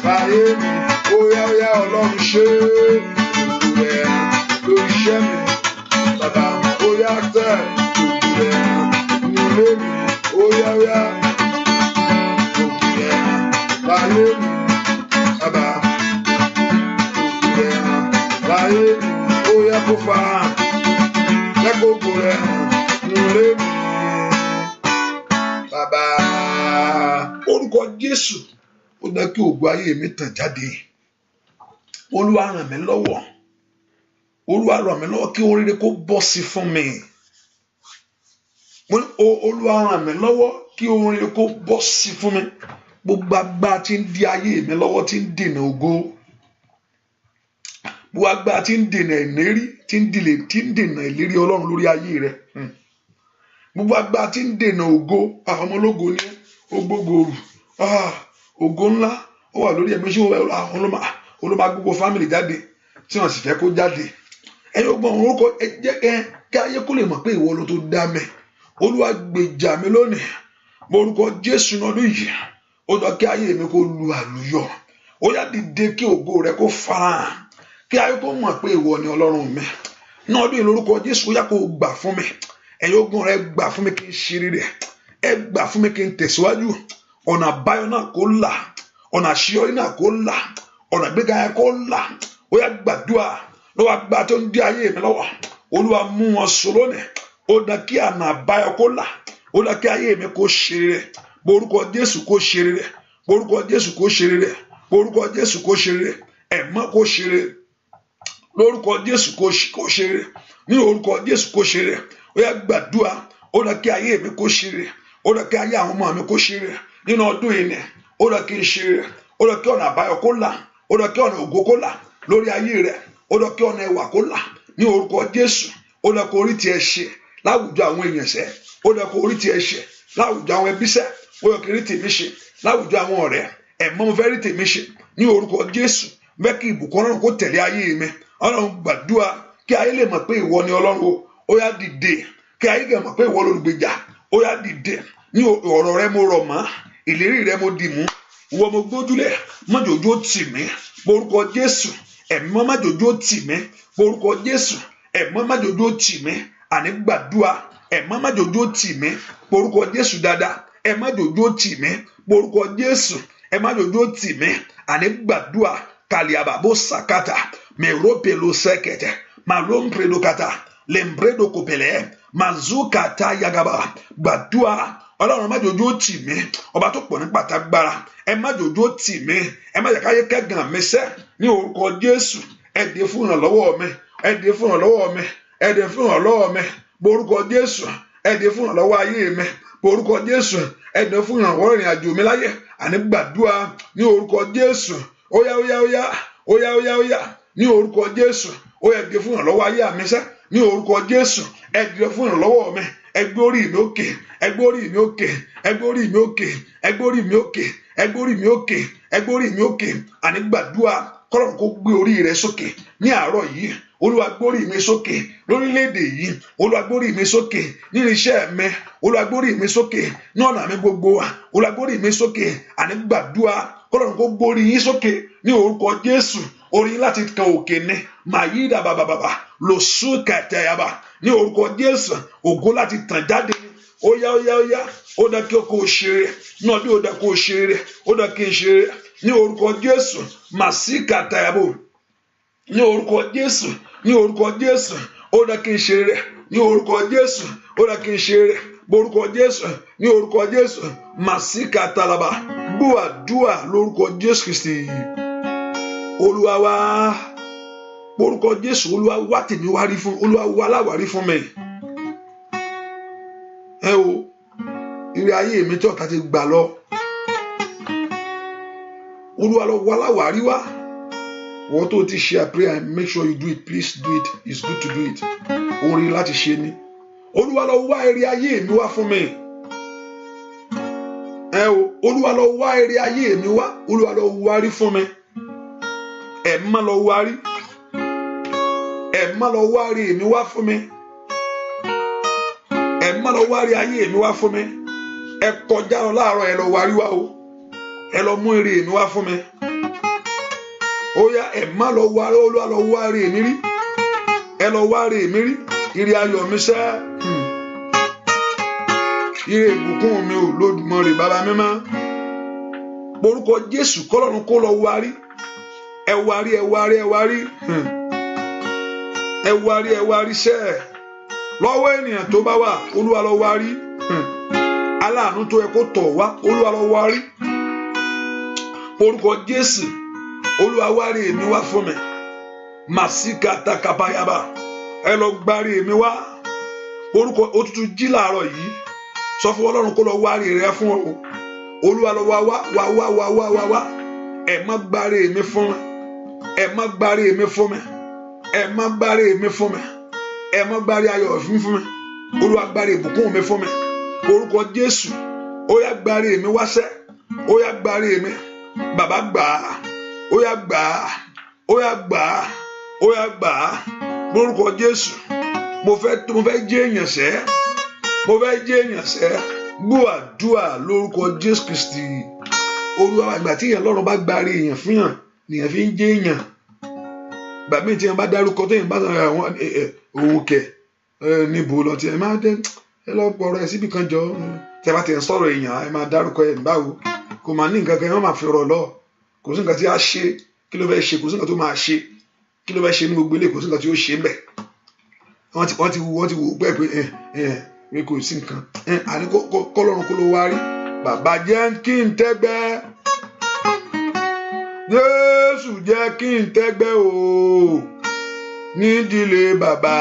Láyé mi ó yá yá Ọlọ́run ṣe lórí iṣẹ́ mi. Bàbá ó yá tẹ̀ nílé mi ó yá yá. Láyé mi bàbá láyé mi ó yá kó farahàn lẹ́kọ̀ọ́ rẹ̀ nílé mi. Bàbá orúkọ Jésù ó dá kí ògo ayé mi tàn jáde. Olúwa ràn mí lọ́wọ́. Olúwa ràn mí lọ́wọ́ kí ohun rere kó bọ́ sí fún mi. Olúwa ràn mí lọ́wọ́ kí ohun rere kó bọ́ sí fún mi. Gbogbo agbára tí ń di ayé mi lọ́wọ́ tí ń dènà ògo. Gbogbo agbára tí ń dènà ìlérí tí ń dènà ìlérí Ọlọ́run lórí ayé rẹ. Gbogbo agbára tí ń dènà ògo. Àwọn ọmọ ológo ni ògbógbòrò. Ògo ńlá ó wà lórí ẹ̀mí ṣé olóma gbogbo fámìlì jáde tí wọ́n sì fẹ́ kó jáde. Ẹ̀yin ọgbọ́n orúkọ jẹ́ kí ayé kó lè mọ̀ pé ìwọ ló tó dá mi. Olúwa gbèjà mi lónìí. Mo orúkọ Jésù lọ́dún yìí. Ó jọ kí ayé mi kó lu àlùyọ. Ó yá dìde kí ògo rẹ kó farahàn. Kí ayé kó mọ̀ pé ìwọ ni Ọlọ́run mi. Ní ọdún yìí lórúkọ Jésù ó yá kó gbà fún mi. Ẹ̀yin ọgbọ́n rẹ gbà fún mi kí n ṣe rere. Ẹ gbà fún mi kí n tẹ̀síwájú. Ọ̀nà àbáyọ náà kó là. Ọ̀nà àṣeyọrí náà kó là. Ọ̀nà ìgbéga yẹn kó là. Ó yá gbàdúrà lọ́wọ́ agbára tó ń dí ayé mi lọ́wọ́. Olúwa mú wọn so lónìí. Ó dá kí ọ̀nà àbáyọ kó là. Ó dá kí ayé mi kó ṣe rere. Borúkọ Jésù kó ṣe rere. Borúkọ Jésù kó ṣe rere. Borúkọ Jésù kó ṣe rere. Ẹ̀mọ́ kó ṣe rere. Lórúkọ Jésù kó ṣe rere. Ní orúkọ Jésù kó ṣe rere. Ó yá gbàdúrà. Ó dá kí ayé mi kó ṣe rere. Ó dá kí ayé àwọn ọmọ mi kó ṣe rere. Nínú ọdún yìí ni ó dá kí n ṣe rere. Ó dá kí ọ̀nà àbáyọ kó là. Ó dá kí ọ̀nà ògo kó là lórí ayé rẹ̀. Ó dá kí ọ̀nà ẹwà kó là ní orúkọ Jésù. Ó dá kí orí tiẹ̀ ṣe láwùjọ àwọn èèyàn ṣẹ. Ó dá kí orí tiẹ̀ ṣe láwùjọ àwọn ẹbí ṣẹ. Ó yọ kí rí tèmi ṣe láwùjọ àwọn ọ̀rẹ́. Ẹ̀mọ́ mo fẹ́ rí tèmi ṣe ní orúkọ Jésù. Bẹ́ẹ̀ kí ìbùkún Ọlọ́run kó tẹ̀lé ayé mi. Ọlọ́run gbàdúrà kí ayé lè mọ̀ pé ìwọ ni Ọlọ́run o. Ó yá dìde kí ayé lè mọ̀ pé ìwọ lolùgbèjà. Ó yá dìde ní ọ̀rọ̀ rẹ mo rọ̀ mọ́. Ìlérí rẹ mo dì mú. Ìwọ mo gbójúlé. Májòjó tì mí. Borúkọ Jésù. Ẹ̀mọ́ májòjó tì mí. Borúkọ Jésù. Ẹ̀mọ́ májòjó tì mí. Àní gbàdúrà. Ẹ̀mọ́ májòjó tì mí. Borúkọ Jésù dáadáa. Ẹ májòjó tì mí. Borúkọ Jésù. Ẹ májòjó tì mí. Àní gbàdúrà. Kàlíàbàbò sàkátà. Mèrópèlò sẹ́kẹ̀tẹ̀. Màlóńpèlò kàtà. Lèmbrédò kòpèlè. Màzúkàtà yagaba. Gbàdúrà. Ọlọ́run májòjó tì mí. Ọba tó pọ̀ ní pàtàgbára. Ẹ májòjó tì mí. Ẹ má jẹ́ káyé kẹ́gàn mi sẹ́ ní orúkọ Jésù. Ẹ dé fún ìrànlọ́wọ́ mi. Ẹ dé fún ìrànlọ́wọ́ mi. Ẹ dé fún ìrànlọ́wọ́ mi. Borúkọ Jésù. Ẹ dé fún ìrànlọ́wọ́ ayé mi. Borúkọ Jésù. Ẹ dé fún ìrànlọ́wọ́ ìrìn àjò mi láyé. Àní gbàdúrà ní orúkọ Jésù. Óyá óyá óyá. Óyá óyá óyá. Ní orúkọ Jésù. Ó yá dé fún ìrànlọ́wọ́ ayé mi sẹ́ ní orúkọ Jésù. Ẹ dé fún ìrànlọ́wọ́ mi. Ẹ gbé orí mi òkè. Ẹ gbé orí mi òkè. Ẹ gbé orí mi òkè. Ẹ gbé orí mi òkè. Ẹ gbé orí mi òkè. Ẹ gbé orí mi òkè. Àní gbàdúrà kọ́lọ́run kó gbé orí rẹ sókè ní àárọ̀ yìí. Olúwa gbé orí mi sókè lórílẹ̀-èdè yìí. Olúwa gbé orí mi sókè nínú iṣẹ́ mi. Olúwa gbé orí mi sókè ní ọ̀nà mi gbogbo wa. Olúwa gbé orí mi sókè. Àní gbàdúrà kọ́lọ́run kó gbé orí yín sókè ní orúkọ Jésù. Orí láti kan òkè ní màyídà bàbàbàbà lòsù kàtàyàbà ní orúkọ Jésù. Ògo láti tàn jáde. Óyá óyá óyá. Ó dá kí o kó ṣeré náà bí ó dá kó ṣeré. Ó dá kí n ṣeré ní orúkọ Jésù. Màsíkà tàyàbò ní orúkọ Jésù. Ní orúkọ Jésù. Ó dá kí n ṣeré ní orúkọ Jésù. Ó dá kí n ṣeré borúkọ Jésù. Ní orúkọ Jésù. Màsíkà tàlàbà gbúàdúà lórúkọ Jésù Kristi. Olúwa wá. Borúkọ Jésù. Olúwa wá tèmi wá rí fún. Olúwa wá láwárí fún mi. Ẹ o ire ayé mi tí ọ̀tá ti gbà lọ. Olúwa lọ wá láwárí wá. Wọ́n tó ti ṣe prayer and make sure you do it, please do it. It's good to do it. Orin láti ṣe ni. Olúwa lọ wá ire ayé mi wá fún mi. Olúwa lọ wá ire ayé mi wá. Olúwa lọ wárí fún mi. Ẹ̀mí mímọ́ lọ wárí. Ẹ̀mí mímọ́ lọ wárí mi wá fún mi. Ẹ̀mí mímọ́ lọ wárí ayé mi wá fún mi. Ẹ kọjá lọ láàárọ̀, ẹ lọ wárí wá o. Ẹ lọ mú ire mi wá fún mi. Ó yá, ẹ̀mí mímọ́ lọ wárí. Olúwa lọ wárí mi rí. Ẹ lọ wárí mi rí. Ire ayọ̀ mi sẹ́. Ire ìbùkún mi Olódùmarè bàbá mímọ́. Orúkọ Jésù kọ́lọ́run kó lọ wárí. Ẹ wárí, ẹ wárí, ẹ wárí. Ẹ wárí, ẹ wárí sẹ́. Lọ́wọ́ ènìyàn tó bá wà, Olúwa lọ wárí. Aláàánú tó yẹ kó tọ̀ wá, Olúwa lọ wárí. Orúkọ Jésù, Olúwa wárí èmi wá fún mi. Màsíkà takapayaba. Ẹ lọ gbárí èmi wá. Orúkọ òtútù jí làárọ̀ yìí. Sọ fún Ọlọ́run kó lọ wárí rẹ fún ọ. Olúwa lọ wá. Ẹ má gbárí èmi fún mi. Ẹ má gbárí èmi fún mi. Ẹ má gbárí èmi fún mi. Ẹ má gbárí ayọ̀ fún mi. Olúwa gbárí ìbùkún mi fún mi. Orúkọ Jésù, ó yá gbárí èmi wá sẹ́. Ó yá gbárí èmi. Bàbá gbà á. Ó yá gbà á. Ó yá gbà á. Ó yá gbà á. Lórúkọ Jésù, mo fẹ́ jẹ́ èèyàn sẹ́. Mo fẹ́ jẹ́ èèyàn sẹ́. Gbọ́ àdúrà lórúkọ Jésù Kristi. Olúwa, ìgbà tí èèyàn lọ́rùn bá gbárí èèyàn fún yàn, nìyẹn fi ń jẹ́ èèyàn. Ìgbà míì tí èèyàn bá dárúkọ téèyàn bá sọ̀rọ̀ àwọn òun kẹ̀ níbo lọ tí ẹ máa dé ẹ lọ pọ̀rọ̀ ẹ síbi kan jọ. Tí ẹ bá ti ń sọ̀rọ̀ èèyàn, ẹ máa dárúkọ ẹ̀ báwo. Kò máa ní nǹkan kan, ẹ má máa fi rọ̀ lọ. Kò sí nǹkan tí a ṣe, kí ló fẹ́ ṣe, kò sí nǹkan tó máa ṣe, kí ló fẹ́ ṣe ní gbogbo ilé, kò sí nǹkan tí ó ṣe ń bẹ̀. Wọ́n ti wò pẹ́ pé kò sí nǹkan. Àní kọ́lọ́run kó ló wá rí. Bàbá jẹ́ kí n tẹ́gbẹ́. Jésù jẹ́ kí n tẹ́gbẹ́ o. Nídìílé bàbá,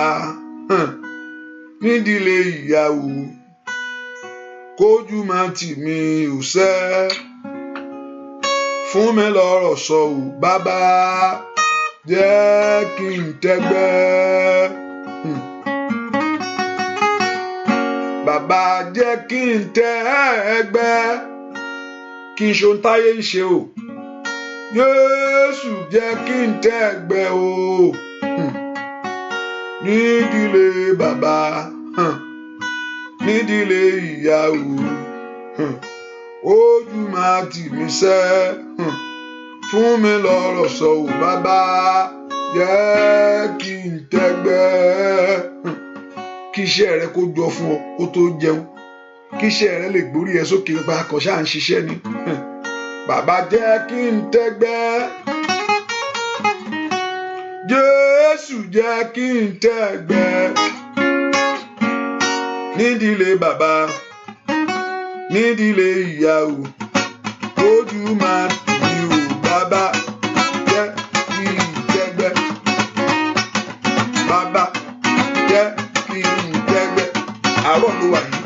nídìílé ìyàwó. Kójú máa tì mí ò sẹ́. Fún mi lọ́rọ̀ sọ ò bàbá. Jẹ́ kí n tẹ́gbẹ́. Bàbá jẹ́ kí n tẹ́gbẹ́. Kí n ṣe ohun táyé ń ṣe o. Jésù jẹ́ kí n tẹ́gbẹ́ o. Nídìílé bàbá, nídìílé ìyàwó. Ojú máa tì mí sẹ́. Fún mi lọ́rọ̀ sọ ò bàbá. Jẹ́ kí n tẹ́gbẹ́. Kí iṣẹ́ rẹ kó jọ fún ọ kó tó jẹun. Kí iṣẹ́ rẹ lè gbórí ẹ sókè nípa àkànṣe à ń ṣiṣẹ́ ni. Bàbá jẹ́ kí n tẹ́gbẹ́. Jésù jẹ́ kí n tẹ́gbẹ́. Nídìílé bàbá, nídìílé ìyàwó. Ojú máa tì mí ò bàbá. Jẹ́ kí n tẹ́gbẹ́. Bàbá jẹ́ kí n tẹ́gbẹ́. Àárọ̀ ló wà yìí.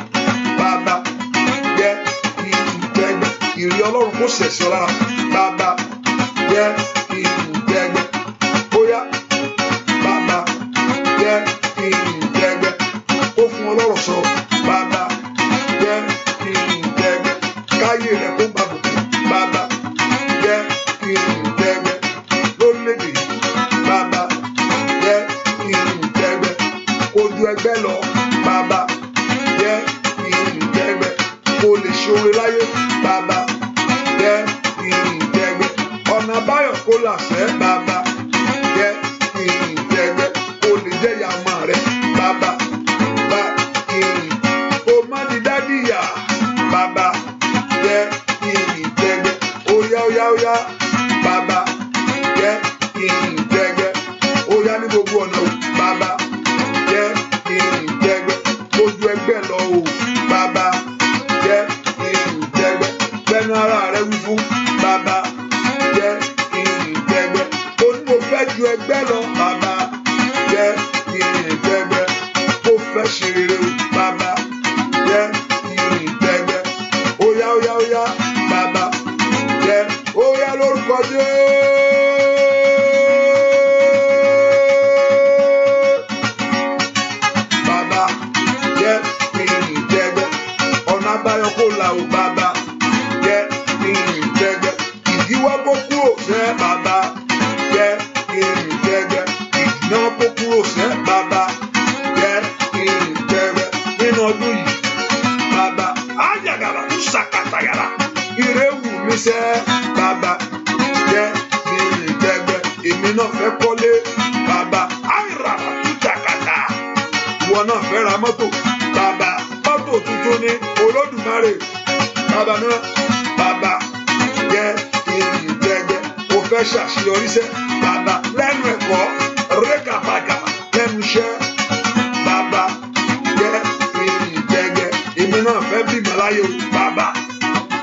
Bàbá jẹ́ kí n tẹ́gbẹ́. Ìrì Ọlọ́run kó sẹ̀sẹ̀ lára. Bàbá jẹ́ kí n tẹ́gbẹ́. Bóyá bàbá jẹ́ kí n tẹ́gbẹ́. Ó fún ọlọ́rọ̀ sọ. Bàbá jẹ́ kí n tẹ́gbẹ́. Káyé rẹ̀ kó gbàgbọ́. Bàbá jẹ́ kí n tẹ́gbẹ́. Lórílẹ̀-èdè yìí. Bàbá jẹ́ kí n tẹ́gbẹ́. Ojú ẹgbẹ́ lọ. Bàbá jẹ́ kí n tẹ́gbẹ́. Kó lè ṣe oore láyé. Bàbá jẹ́ kí n tẹ́gbẹ́. Ọ̀nà àbáyọ kó làṣẹ. Bàbá jẹ́ kí n tẹ́gbẹ́. Kó lè jẹ́ ìyàmá rẹ̀. Bàbá bá kí n. Kó má di dádì yà. Bàbá jẹ́ kí n tẹ́gbẹ́. Óyá. Bàbá jẹ́ kí n tẹ́gbẹ́. Óyá ní gbogbo ọ̀nà. Bàbá jẹ́ kí n tẹ́gbẹ́. kó là ó bàbá jẹ́ kí n jẹ́gbẹ́ ìdíwọ́ kó kúrò sẹ́ bàbá jẹ́ kí n jẹ́gbẹ́ ìdíná kó kúrò sẹ́ bàbá jẹ́ kí n jẹ́gbẹ́ nínú ọdún yìí bàbá ájàgàbà tó ṣàkàtàyàrá ìrẹ́wù mi sẹ́ bàbá jẹ́ kí n jẹ́gbẹ́ èmi náà fẹ́ kọ́lé bàbá àìràbà tó ṣàkàtà ìwọ náà fẹ́ ra mọ́tò bàbá mọ́tò tuntun ní Olódùmarè bàbá náà bàbá jẹ́ kí n jẹ́gbẹ́ o fẹ́ ṣàṣeyọrí sẹ́ bàbá lẹ́nu ẹ̀kọ́ rékàbàgà lẹ́nu iṣẹ́ bàbá jẹ́ kí n jẹ́gbẹ́ èmi náà fẹ́ bímọ láyé o bàbá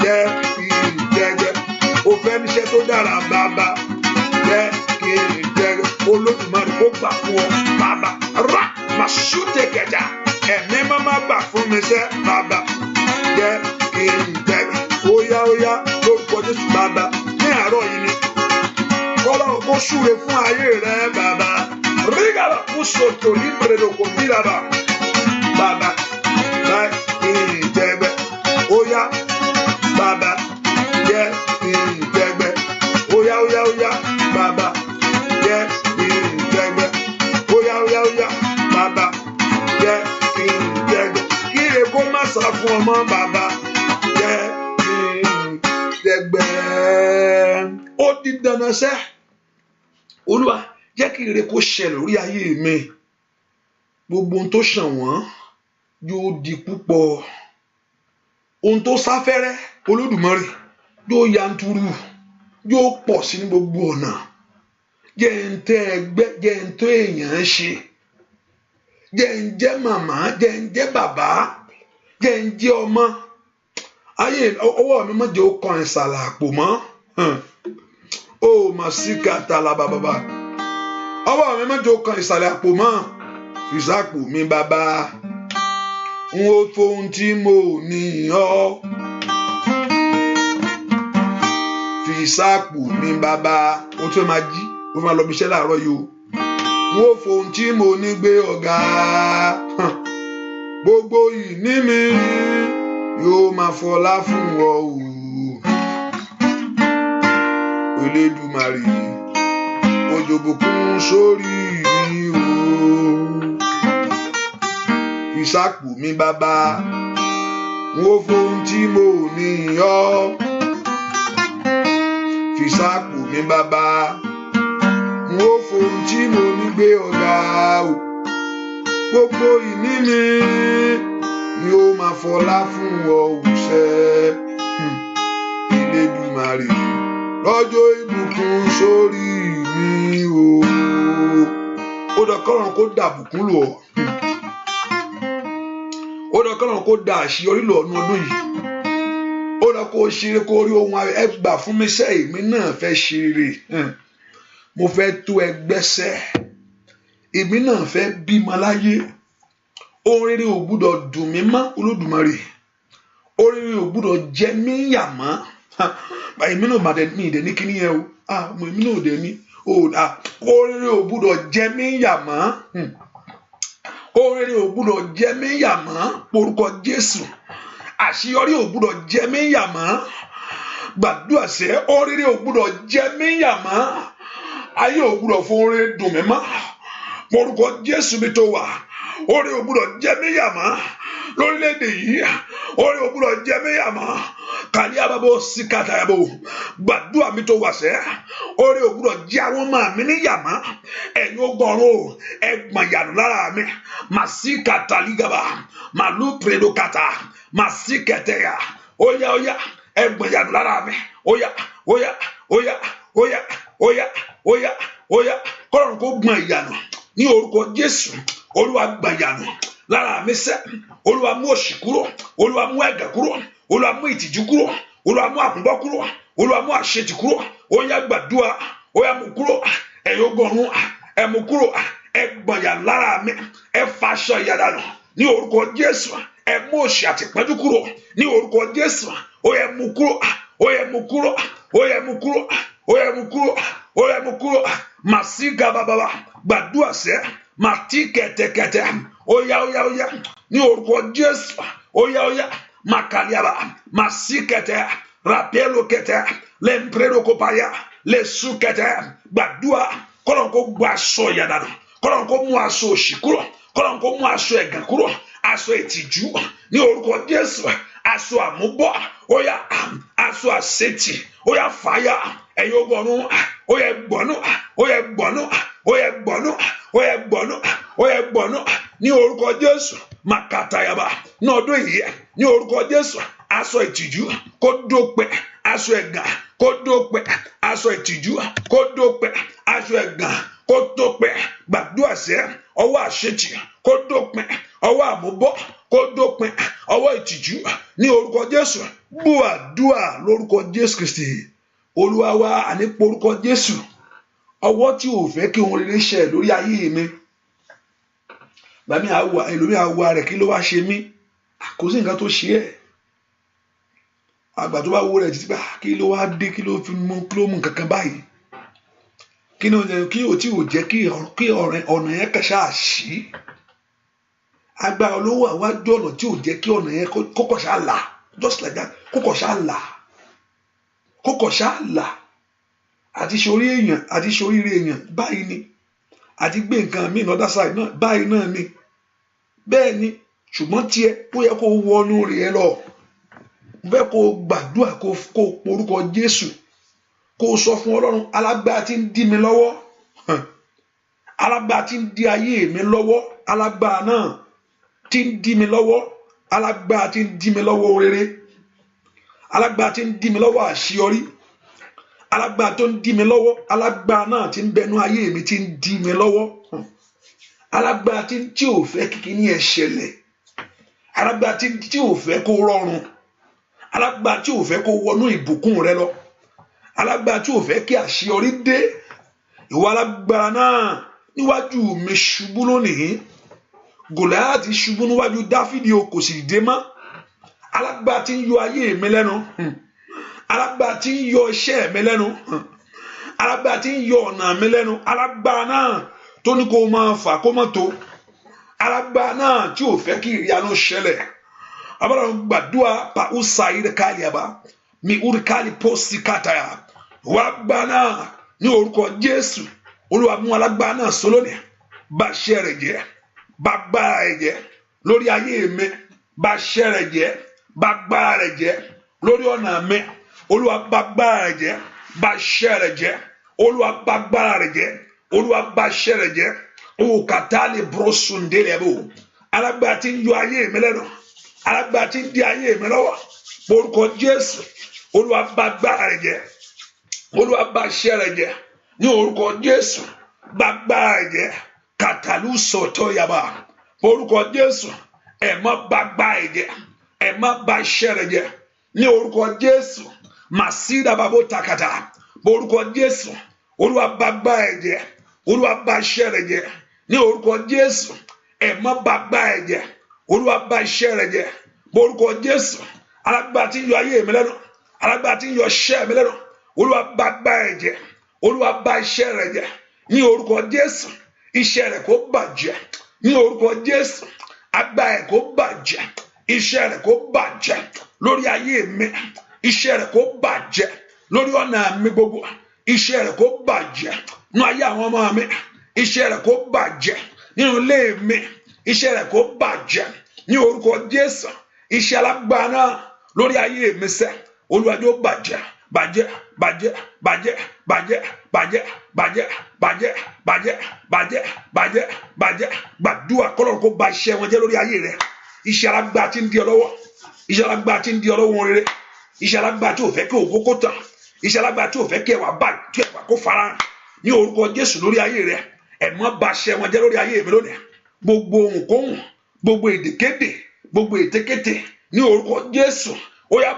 jẹ́ kí n jẹ́gbẹ́ o fẹ́ níṣẹ́ tó dára bàbá jẹ́ kí n jẹ́gbẹ́ Olódùmarè kó gbà fún ọ bàbá rà màṣútẹ̀ kẹjà ẹ̀mí máa gbà fún mi sẹ́ bàbá jẹ́ kí n jẹ́gbẹ́ óyá lórúkọ Jésù bàbá ní àárọ̀ yìí ni kọ́lọ́run kó súre fún ayé rẹ bàbá rígàlà fún sòtò líbrèdò kò bí bàbá bàbá jẹ́ kí n jẹ́gbẹ́ óyá bàbá jẹ́ kí n jẹ́gbẹ́ óyá bàbá jẹ́ kí n jẹ́gbẹ́ óyá bàbá jẹ́ kí n jẹ́gbẹ́ kí ire kó má sá fún ọmọ bàbá jẹ́ kí n jẹ́gbẹ́ ó di dandan sẹ́ Olúwa jẹ́ kí ire kó ṣẹlẹ̀ lórí ayé mi gbogbo ohun tó ṣàn wọ́n yóò di púpọ̀ ohun tó sáfẹ́rẹ́ Olódùmarè yóò yanturu yóò pọ̀ sí ní gbogbo ọ̀nà jẹ́ ń tẹ́ ẹgbẹ́ jẹ́ ń tó èèyàn ṣe jẹ́ ń jẹ́ màmá jẹ́ ń jẹ́ bàbá jẹ́ ń jẹ́ ọmọ ayé ọwọ́ mi má jẹ́ ó kan ìsàlẹ̀ àpò mọ́ ó mà sí kàtà làbàbàbà ọwọ́ mi má jẹ́ ó kan ìsàlẹ̀ àpò mọ́ ìsàpò mi bàbá n ó fohun tí mo ní ọ́ fi ìsàpò mi bàbá ó tún máa jí ó máa lọ bí iṣẹ́ láàárọ̀ yìí o n ó fohun tí mo ní gbé ọ̀gá gbogbo ìní mi yóò máa fọlá fún ọ o Elédùmarè òjòbùkún sórí mi o ìsàpò mi bàbá n ó fohun tí mo ní ọ́ fìsàpò mi bàbá n ó fohun tí mo ní gbé ọ̀gá o gbogbo ìní mi ni ó máa fọlá fún ọ òṣẹ́ Elédùmarè lọ́jọ́ ìbùkún sórí mi o ó dọ̀kọ́ràn kó dàbùkún lò ọ́ ó dọ̀kọ́ràn kó dà àṣeyọrí lò ọ́nú ọdún yìí ó dọ̀ kó ṣeré kó rí ohun ẹgbà fún mi sẹ́ èmi náà fẹ́ ṣeré mo fẹ́ tó ẹgbẹ́sẹ̀ èmi náà fẹ́ bímọ láyé ohun rere ò gbúdọ̀ dùn mí mọ́ Olódùmarè ohun rere ò gbúdọ̀ jẹ mí yà mọ́ èmi náà máa mi ìdẹ ní kíní yẹn o èmi náà ò dẹ ní ohun rere ò gbúdọ̀ jẹ mí yà mọ́ ohun rere ò gbúdọ̀ jẹ mí yà mọ́ porúkọ Jésù àṣeyọrí ò gbúdọ̀ jẹ mí yà mọ́ gbàdúrà sẹ́ ohun rere ò gbúdọ̀ jẹ mí yà mọ́ ayé ò gbúdọ̀ fún ohun rere dùn mí mọ́ porúkọ Jésù mi tó wà orí ò gbúdọ̀ jẹ mí yà mọ́ lórílẹ̀‐èdè yìí orí ò gbúdọ̀ jẹ mí yà mọ́ kàlí àbábọ̀ síkàtà yàbọ̀ gbàdúrà mi tó wà sẹ́ orí ò gbúdọ̀ jẹ àwọn ọmọ mi ní yà mọ́ ẹ̀yin ọgbọ̀nrún ẹgbọ̀n yàrá lára mi mà sí kàtà lígàbà mà lù pèrèdò kàtà mà sí kẹtẹyà óyá ẹgbọ̀n yàrá lára mi óyá kọ́lọ́run kó gbọ̀n ìyànà ní orúkọ Jésù Olúwa gbà ìyànà lára mi sẹ́ Olúwa mú òṣì kúrò Olúwa mú ẹ̀gàn kúrò Olúwa mú ìtìjú kúrò Olúwa mú àkúnbọ́ kúrò Olúwa mú àṣetì kúrò ó yá gbàdúrà ó yá mú kúrò ẹ̀yin ọgọ́rùn ẹ mú kúrò ẹ gbọ̀n ìyànà lára mi ẹ faṣọ ìyàdànù ní orúkọ Jésù ẹ mú òṣì àti ìpọ́njú kúrò ní orúkọ Jésù ó yá mú kúrò ó yá mú kúrò ó yá mú kúrò ó yá mú kúrò ó yá mú kúrò màsígà bàbàbà gbàdúrà sẹ́ màtí kẹ̀tẹ̀kẹ̀tẹ̀ ó yá ní orúkọ Jésù ó yá makaliaba masikete rapelo kete lempredo kopaya lesukete gbàdúrà kọ́lọ́n kó gbọ́ aṣọ ìyàdànù kọ́lọ́n kó mú aṣọ òṣì kúrò kọ́lọ́n kó mú aṣọ ẹ̀gàn kúrò aṣọ ìtìjú ní orúkọ Jésù aṣọ àmúbọ̀ ó yá aṣọ àṣetì ó yá fàyà ẹ̀yin ogbọ̀nù ó yẹ gbọ̀nù ó yẹ gbọ̀nù ó yẹ gbọ̀nù ó yẹ gbọ̀nù ó yẹ gbọ̀nù ní orúkọ Jésù makatayaba ní ọdún yìí ní orúkọ Jésù aṣọ ìtìjú kó dópin aṣọ ẹ̀gàn kó dópin aṣọ ìtìjú kó dópin aṣọ ẹ̀gàn kó dópin gbàdúrà sí ọwọ́ àṣetì kó dópin ọwọ́ àmúbọ̀ kó dópin ọwọ́ ìtìjú ní orúkọ Jésù gbàdúrà lórúkọ Jésù Kristi Olúwa wa àní porúkọ Jésù ọwọ́ tí ò fẹ́ kí ohun rere ṣẹ lórí ayé mi bàmí àwa ẹlòmí àwa rẹ̀ kí ló wá ṣe mí kò sí nǹkan tó ṣe ẹ́ àgbà tó bá wo rẹ̀ títí bá kí ló wá dé kí ló fi mú kankan báyìí kí ni kí o tí ò jẹ́ kí ọ̀nà yẹn kẹsà sí agbára olówó àwájú ọ̀nà tí ò jẹ́ kí ọ̀nà yẹn kókò ṣá là just like that kókò ṣá là àti ṣorí èèyàn àti ṣoríire èèyàn báyìí ni àti gbé nǹkan míì lọ́dá sáì náà báyìí náà ni bẹ́ẹ̀ ni ṣùgbọ́n tiẹ̀ ó yẹ kó wọnú rẹ̀ lọ bẹ́ẹ̀ kó gbàdúrà kó porúkọ Jésù kó sọ fún Ọlọ́run alágbára tí ń dí mi lọ́wọ́ alágbára tí ń dí ayé mi lọ́wọ́ alágbára náà tí ń dí mi lọ́wọ́ alágbára tí ń dí mi lọ́wọ́ rere alágbára tí ń dí mi lọ́wọ́ àṣeyọrí alágbára tó ń dí mi lọ́wọ́ alágbára náà tí ń bẹnu ayé mi tí ń dí mi lọ́wọ́ alágbára tí ò fẹ́ kíkíní ẹ̀ ṣẹlẹ̀ alágbára tí ò fẹ́ kó rọrùn alágbára tí ò fẹ́ kó wọnú ìbùkún rẹ lọ alágbára tí ò fẹ́ kí àṣeyọrí dé ìwọ alágbára náà níwájú mi ṣubú lónìí Gòláyátì ṣubú níwájú Dáfídì o kò sì dé mọ́ alágbára tí ń yọ ayé mi lẹ́nu alágbára tí ń yọ iṣẹ́ mi lẹ́nu alágbára tí ń yọ ọ̀nà mi lẹ́nu alágbára náà tó ní kó máa fà kó mọ́ tó alágbára náà tí ò fẹ́ kí ìyanu ṣẹlẹ̀ abala gbàdúrà pa usaire kaliaba mi urikali posi kataya wà gbàna ní orúkọ Jésù Olúwa mú alágbára náà sólónì bá ṣẹrẹ jẹ bá gbára rẹ̀ jẹ́ lórí ayé mi bá ṣẹrẹ jẹ bá gbára rẹ̀ jẹ́ lórí ọ̀nà mi Olúwa bá gbára rẹ̀ jẹ́ bá ṣẹrẹ jẹ Olúwa bá gbára rẹ̀ jẹ́ Olúwa bá ṣẹrẹ jẹ o katali brosundelebo alágbára tí ń yọ ayé mi lẹ́nu alágbára tí ń di ayé mi lọ́wọ́ orúkọ Jésù Olúwa bá gbára rẹ̀ jẹ́ Olúwa bá ṣẹrẹ jẹ ní orúkọ Jésù bá gbára rẹ̀ jẹ́ kàtàlú sọ̀tọ̀ yaba orúkọ Jésù ẹ̀ má bá gbára rẹ̀ jẹ́ ẹ̀ má bá ṣẹrẹ jẹ ní orúkọ Jésù màsídà bàbá takàtà orúkọ Jésù Olúwa bá gbára rẹ̀ jẹ́ Olúwa bá ṣẹrẹ jẹ ní orúkọ Jésù ẹ̀ má bá gbára rẹ̀ jẹ́ Olúwa bá ṣẹrẹ jẹ orúkọ Jésù alágbára tí ń yọ ayé mi lẹ́nu alágbára tí ń yọ ṣẹ́ mi lẹ́nu Olúwa bá gbára rẹ̀ jẹ́ Olúwa bá ṣẹrẹ jẹ ní orúkọ Jésù iṣẹ́ rẹ̀ kó bàjẹ́ ní orúkọ Jésù agbára rẹ̀ kó bàjẹ́ iṣẹ́ rẹ̀ kó bàjẹ́ lórí ayé mi iṣẹ́ rẹ̀ kó bàjẹ́ lórí ọ̀nà mi gbogbo iṣẹ́ rẹ̀ kó bàjẹ́ nínú ayé àwọn ọmọ mi iṣẹ́ rẹ̀ kó bàjẹ́ nínú ilé mi iṣẹ́ rẹ̀ kó bàjẹ́ ní orúkọ Jésù iṣẹ́ alágbára náà lórí ayé mi sẹ́ Olúwa jọ̀ọ́ bàjẹ́ bàjẹ́ bàjẹ́ bàjẹ́ bàjẹ́ bàjẹ́ bàjẹ́ bàjẹ́ bàjẹ́ bàjẹ́ bàjẹ́ bàjẹ́ gbàdúrà kọ́lọ́run kó ba iṣẹ́ wọn jẹ́ lórí ayé rẹ̀ iṣẹ́ alágbára tí ń di ọ lọ́wọ́ iṣẹ́ alágbára tí ń di ọ lọ́wọ́ wọn rere iṣẹ́ alágbára tí ò fẹ́ kí ògo kó tàn iṣẹ́ alágbára tí ò fẹ́ kí ẹwà bá tí ẹwà kó fara ní orúkọ Jésù lórí ayé rẹ̀ ẹ̀mọ́ ba iṣẹ́ wọn jẹ́ lórí ayé mi lónìí gbogbo ohunkóhun gbogbo èdèkédè gbogbo ètekéte ní orúkọ Jésù ó yá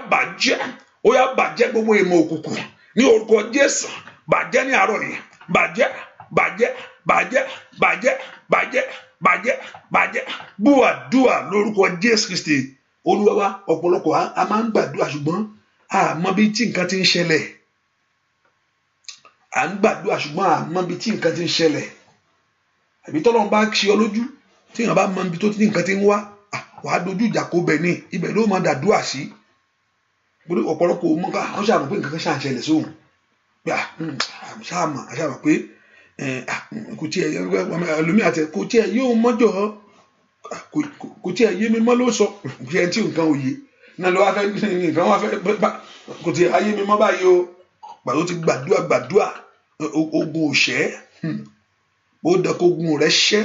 bàjẹ́ gbogbo ìmọ̀ òkùnkùn ní orúkọ Jésù bàjẹ́ ní àárọ̀ yìí bàjẹ́ bàjẹ́ bàjẹ́ bàjẹ́ bàjẹ́ bàjẹ́ bàjẹ́ gbúàdúà lórúkọ Jésù Kristi Olúwa wa ọ̀pọ̀lọpọ̀ a máa ń gbàdúrà ṣùgbọ́n a mọ bí tí nǹkan ti ń ṣẹlẹ̀ à ń gbàdúrà ṣùgbọ́n a mọ bí tí nǹkan ti ń ṣẹlẹ̀ àbí tọ́lọ́run bá ṣe ọ lójú tí èèyàn bá mọ ibi tó ti ní nǹkan ti ń wá wàá dojú ìjà kó bẹ̀ ní ibẹ̀ ló máa dàdúrà sí ọ̀pọ̀lọpọ̀ mọ́ká wọ́n ṣàmọ̀ pé nǹkan kan ṣàǹṣẹlẹ̀ sóhun pé ṣàmọ̀ pé kò tí ẹ ẹlòmí àti kò tí ẹ yóò mọ́jọ́ kò tí ẹ yé mi mọ́ ló sọ kí ẹ tí nǹkan òye náà ló wá fẹ́ nǹkan wá fẹ́ kò tí ẹ ayé mi mọ́ báyìí o gbàdó ti gbàdúrà ogun òṣẹ́ ó dẹ́kun ogun rẹ̀ ṣẹ́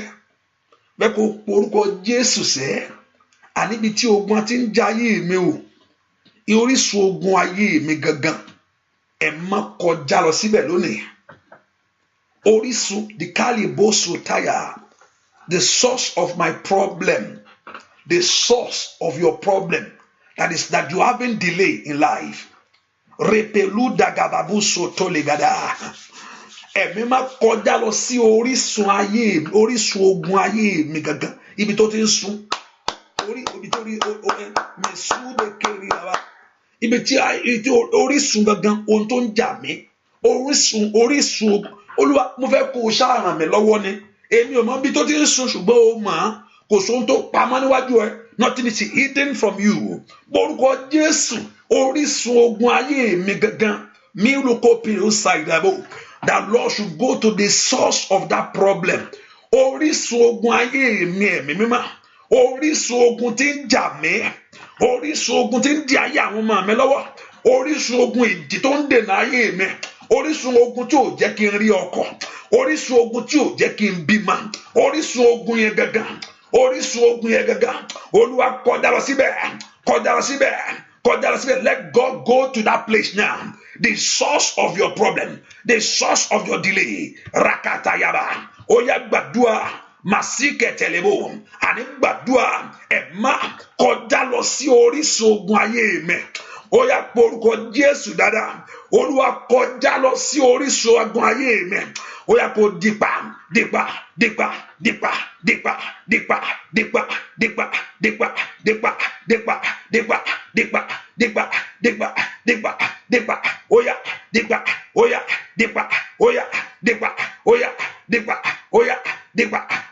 bẹ́ẹ̀ kó porúkọ Jésù sẹ́ àníbi tí ogun ti ń ja ayé mi o orísun ogun ayé mi gangan ẹ má kọjá lọ síbẹ̀ lónìí orísun dikalibosu taya the source of my problem the source of your problem that you having delay in life repelu dagababuso tolegada ẹ̀mí má kọjá lọ sí orísun ayé orísun ogun ayé mi gangan ibi tó ti ń sun ibi tó rí mẹsùlùmí kiri làwa ibi tí orísun gangan ohun tó ń jà mí orísun Olúwa mo fẹ́ kó o ṣáà ràn mí lọ́wọ́ ni èmi ò mọ bí tó ti ń sun ṣùgbọ́n o mọ̀ kò sóhun tó pamọ́ níwájú ẹ nothing is hidden from you borúkọ Jésù orísun ogun ayé mi gangan mi ló kó pèrè ó sa ìdàbò that Lord should go to the source of that problem orísun ogun ayé mi ẹ̀mí mímọ́ orísun ogun tí ń jà mí orísun ogun tí ń di ayé àwọn ọmọ mi lọ́wọ́ orísun ogun ìdí tó ń dènà ayé mi orísun ogun tí ò jẹ́ kí n rí ọkọ orísun ogun tí ò jẹ́ kí n bímọ orísun ogun yẹn gangan orísun ogun yẹn gangan Olúwa kọjá lọ síbẹ̀ let God go to that place now the source of your problem the source of your delay rakatayaba ó yá gbàdúrà màsíkẹtẹlẹbò àní gbàdúrà ẹ má kọjá lọ sí orísun ogun ayé mi ó yá porúkọ Jésù dáadáa Olúwa kọjá lọ sí orísun ogun ayé mi ó yá kó dípa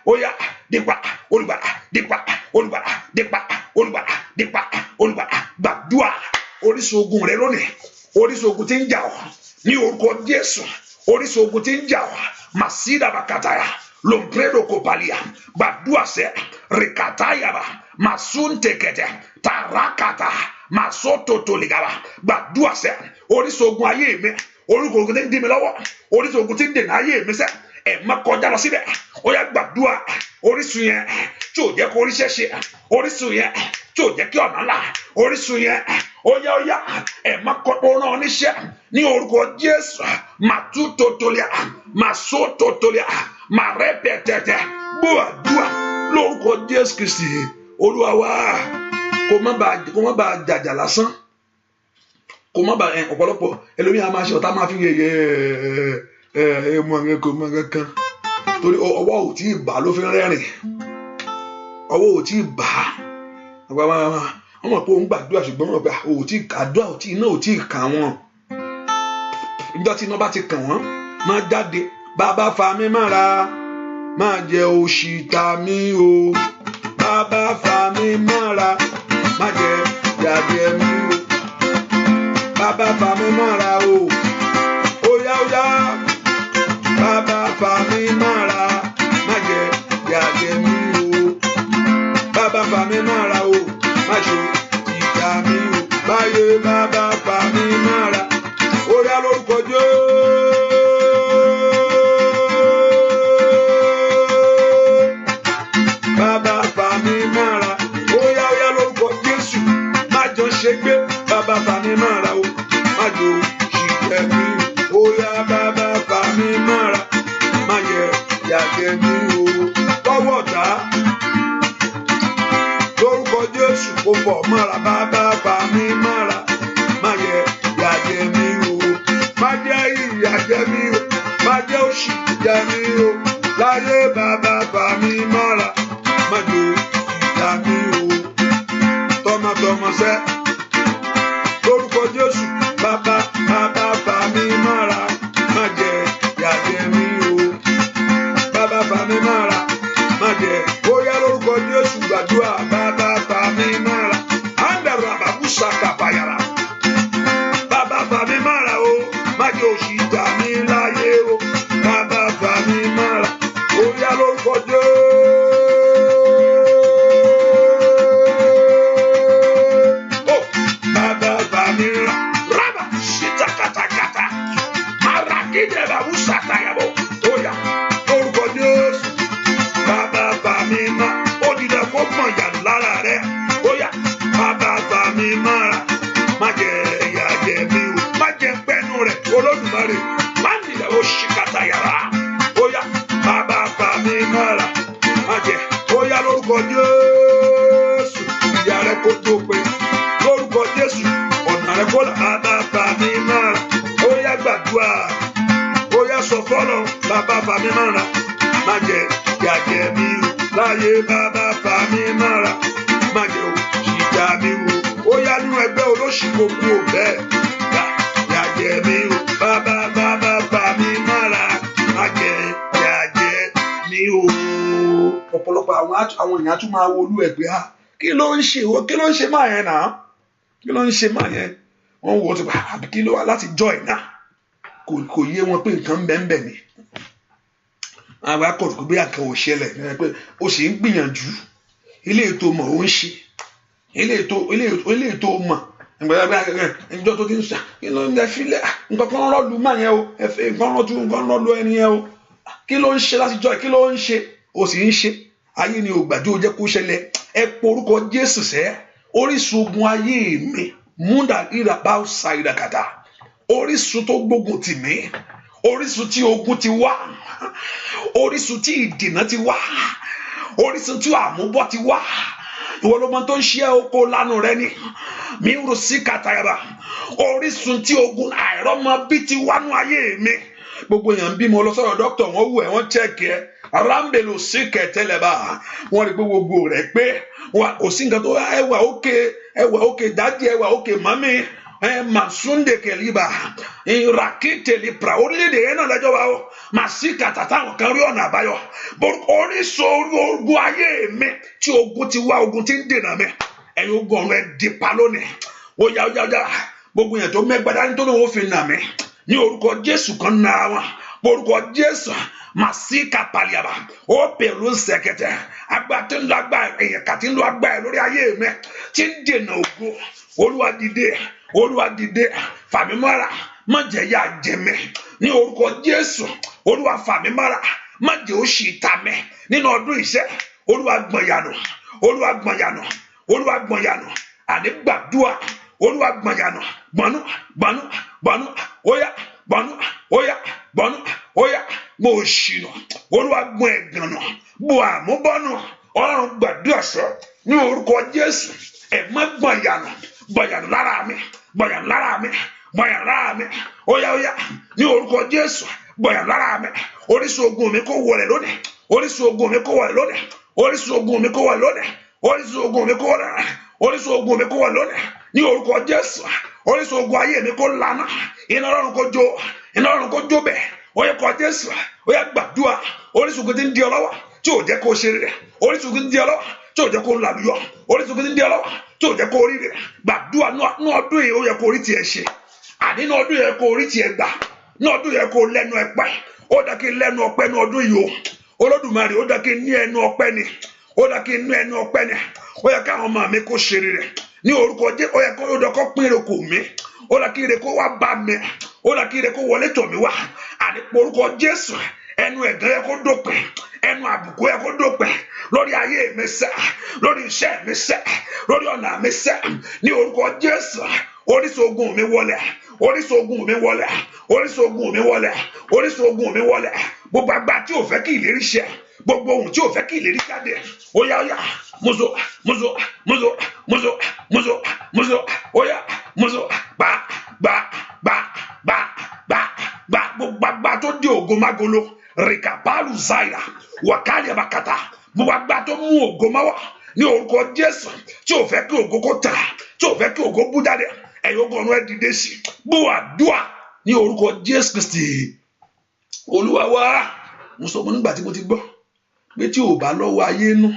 oya olùgbàlà gbàdúrà orísun ogun rẹ lónìí orísun ogun tí ń jà ọ́ ní orúkọ Jésù orísun ogun tí ń jà ọ́ masida bakataya lompredo kopalia gbàdúrà sẹ rikatayaba masuntekete tarakata masototoligaba gbàdúrà sẹ orísun ogun ayé mi orísun ogun tí ń dí mi lọ́wọ́ orísun ogun tí ń dènà ayé mi sẹ ẹ má kọjá lọ síbẹ̀ ó yá gbàdúrà orísun yẹn tí ò jẹ́ kó oríṣẹ́ ṣe orísun yẹn tí ò jẹ́ kí ọ̀nà là orísun yẹn ó yá ẹ má kọ́pọ̀ náà níṣẹ́ ní orúkọ Jésù màtútótólíà màsótótólíà màrẹ́pẹ̀tẹ̀tẹ̀ gbọ́dúà lórúkọ Jésù Kristi Olúwa wa kó má bàa jàjà lásán kó má bàa ọ̀pọ̀lọpọ̀ ẹlòmíà máa ṣe ọ̀tá máa fi yẹ mọ kankan torí ọwọ́ ò tí ì bà ló fi rẹ́rìn ọwọ́ ò tí ì bà wọ́n mọ̀ pé òun gbàdúrà ṣùgbọ́n wọn gbà ò tí ì kàdúrà iná ò tí ì kà wọ́n nígbà tí iná bá ti kàn wọ́n máa jáde bàbá fa mi mára máa jẹ òṣì ta mí o bàbá fa mi mára máa jẹ yàjẹ mí o bàbá fa mi mára o óyá bàbá fa mi mára máa jẹ yàjẹ mí o bàbá fa mi mára o máa ṣe ìjà mi o báyé bàbá fa mi mára óyá lórúkọ Jésù. Bàbá fa mi mára óyá lórúkọ Jésù má jọ ṣe gbé bàbá fa mi mára o má jọ ṣìjẹ mi óyá bàbá fa mi mára má yẹ yàjẹ mi o lọ́wọ́ ta lórúkọ Jésù kò fọ̀ mára bàbá fa mi mára má yẹ yàjẹ mi o má jẹ́ ìyàjẹ mi o má jẹ́ òṣì jẹ mi o láyé bàbá fa mi mára má jọ ìjà mi o tọmọtọmọ sẹ lórúkọ Jésù bàbá fa mi mára má jẹ yàjẹ mi o bàbá fa mi mára má jẹ bóyá lórúkọ Jésù gbàdúrà bàbá fa gbọ̀n yà lára rẹ̀ ó yá bàbá fà mí mọ́ra má jẹ́ ìyà jẹ mí o má jẹ́ pẹ́nu rẹ̀ Olódùmarè má nílẹ̀ ó ṣìkàtà yàrá ó yá bàbá fà mí mọ́ra má jẹ́ ó yá lórúkọ Jésù ìyà rẹ̀ kó tó pé lórúkọ Jésù ọ̀nà rẹ̀ kó là bàbá fà mí mọ́ra ó yá gbàdúrà ó yá sọ fọ́lọ́ bàbá fà mí mọ́ra má jẹ́ ìyà jẹ mí o láyé bàbá fà mí mọ́ra má jẹ́ o ṣìkà mí o ó yá nínú ẹgbẹ́ olóṣìkò kú ò bẹ́ẹ̀ ìyà jẹ mí o bàbá fà mí mọ́ra má jẹ́ ìyà jẹ mí o. ọ̀pọ̀lọpọ̀ àwọn èèyàn tún máa wo olú ẹ̀ pé kí ló ń ṣe máa yẹn náà kí ló ń ṣe máa yẹn wọ́n wo ti pa àbí kí ló wá láti jọ ẹ̀ náà kò yé wọn pé nǹkan bẹ́ẹ̀ ni àwọn akọ̀tùkù bí àkàn ò ṣẹlẹ̀ pé ó sì ń gbìyànjú ilé ètò mọ̀ ó ń ṣe ilé ètò mọ̀ ìjọ tó ti ń sà kí ló ń jẹ fílẹ̀ nǹkan kan rọ́ọ̀lù má yẹn o nǹkan rọ́ọ̀lù ẹni yẹn o kí ló ń ṣe láti jọ kí ló ń ṣe ó sì ń ṣe ayé ni ògbàdo jẹ́ kó ṣẹlẹ̀ ẹ porúkọ Jésù sẹ́ orísun ogun ayé mi múndà ìràbá ṣàìdàkàtà orísun tó gbógun tì mí orísun tí ogun ti wá orísun tí ìdènà ti wá orísun tí àmúbọ̀ ti wá ìwọ ló mọ tó ń ṣe oko lánàá rẹ ni mi rò sí kàtàyàbà orísun tí ogun àìrọ́mọ bí ti wá nú ayé mi gbogbo èèyàn bí mo lọ sọ́dọ̀ dókítà wọ́n wù ẹ́ wọ́n chẹ́ẹ̀kì ẹ́ arámbèlò sí kẹtẹlẹba wọ́n rí pé gbogbo rẹ̀ pé kò sí nǹkan tó ẹwà òkè dájú ẹwà òkè mami masunde keliba irakiteli pra orílẹ̀-èdè yẹn náà lẹ́jọ́ wa o màsíkà tàtàwọn kan rí ọ̀nà àbáyọ orísun ogun ayé mi tí ogun ti wá ogun ti ń dènà mi ẹ̀yin ogun ọ̀run ẹ̀ dìpa lónìí ó yá gbogbo yẹn tó mẹ́gbàdá nítorí wọ́n fi nà mí ní orúkọ Jésù kan náà wọn orúkọ Jésù màsíkà pàlìyàbà ó pẹ̀lú sẹ̀kẹ̀tẹ̀ agbá tí ń lo agbá èèyàn kà tí ń lo agbá ẹ̀ lórí ayé mi tí ń dènà ògo Olúwa dìde fàmí mọ́ra má jẹ́ yà jẹ mí ní orúkọ Jésù Olúwa fàmí mọ́ra má jẹ́ ó ṣì ta mí nínú ọdún iṣẹ́ Olúwa gbọ̀nyànù àní gbàdúrà Olúwa gbọ̀nyànù gbọ̀nú óyá gbọ̀nú óyá gbọ́ òṣìnà Olúwa gbọ̀n ẹ̀gànnà gbọ́ àmúbọ́nù Ọlọ́run gbàdúrà sọ ní orúkọ Jésù ẹ̀ má gbọ̀nyànù lára mi óyá ní orúkọ Jésù gbọ̀nyàn lára mi orísun ogun mi kó wọlé lónìí orísun ogun mi kó wọlé lónìí orísun ogun mi kó wọlé lónìí orísun ogun mi kó wọlé lónìí orísun ogun mi kó wọlé lónìí ní orúkọ Jésù orísun ogun ayé mi kó lànà iná Ọlọ́run kó jó bẹ́ẹ̀ óyá kọ Jésù óyá gbàdúrà orísun ogun ti ń di ọ lọ́wọ́ tí ò jẹ́ kó ṣe rere orísun ogun ti ń di ọ lọ́wọ́ tí ò jẹ́ kó làlùyọ orísun ogun ti ń di ọ lọ́wọ́ tí ò jẹ́ kó rí rere gbàdúrà ní ọdún yìí ó yẹ kó rí tiẹ̀ ṣe àní ní ọdún yẹ kó rí tiẹ̀ gbà ní ọdún yẹ kó lẹ́nu ẹ̀pẹ́ ó dá kí lẹ́nu ọpẹ́ ní ọdún yìí o Olódùmarè ó dá kí ní ẹnu ọpẹ́ ni ó dá kí ní ẹnu ọpẹ́ ni ó yẹ káwọn ọmọ mi kó ṣe rere ní orúkọ Jésù ó yẹ kó lódò kó pín ire kò mí ó dá kí ire kó wá bá mi ó dá kí ire kó wọlé tọ̀ mí wá àní orúkọ Jésù ẹnu ẹ̀gàn yẹ kó dópin ẹnu àbùkù yẹ kó dópin lórí ayé mi sẹ́ lórí iṣẹ́ mi sẹ́ lórí ọ̀nà mi sẹ́ ní orúkọ Jésù orísun ogun mi wọlẹ̀ gbogbo àgbà tí ò fẹ́ kí ìlérí ṣẹ gbogbo ohun tí ò fẹ́ kí ìlérí jáde óyá múzo óyá múzo gbà gbogbo àgbà tó di ògo magolo rikapalu zaira wakali abakata gbogbo àgbà tó mú ògo máwá ní orúkọ Jésù tí ò fẹ́ kí ògo kó tà tí ò fẹ́ kí ògo bú jáde ẹ̀yin ogun ọ̀run ẹ̀ dìde sí gbọ́ àdúrà ní orúkọ Jésù Kristi Olúwa wa mo sọ mo nígbà tí mo ti gbọ́ pé tí ò bá lọ́wọ́ ayé nú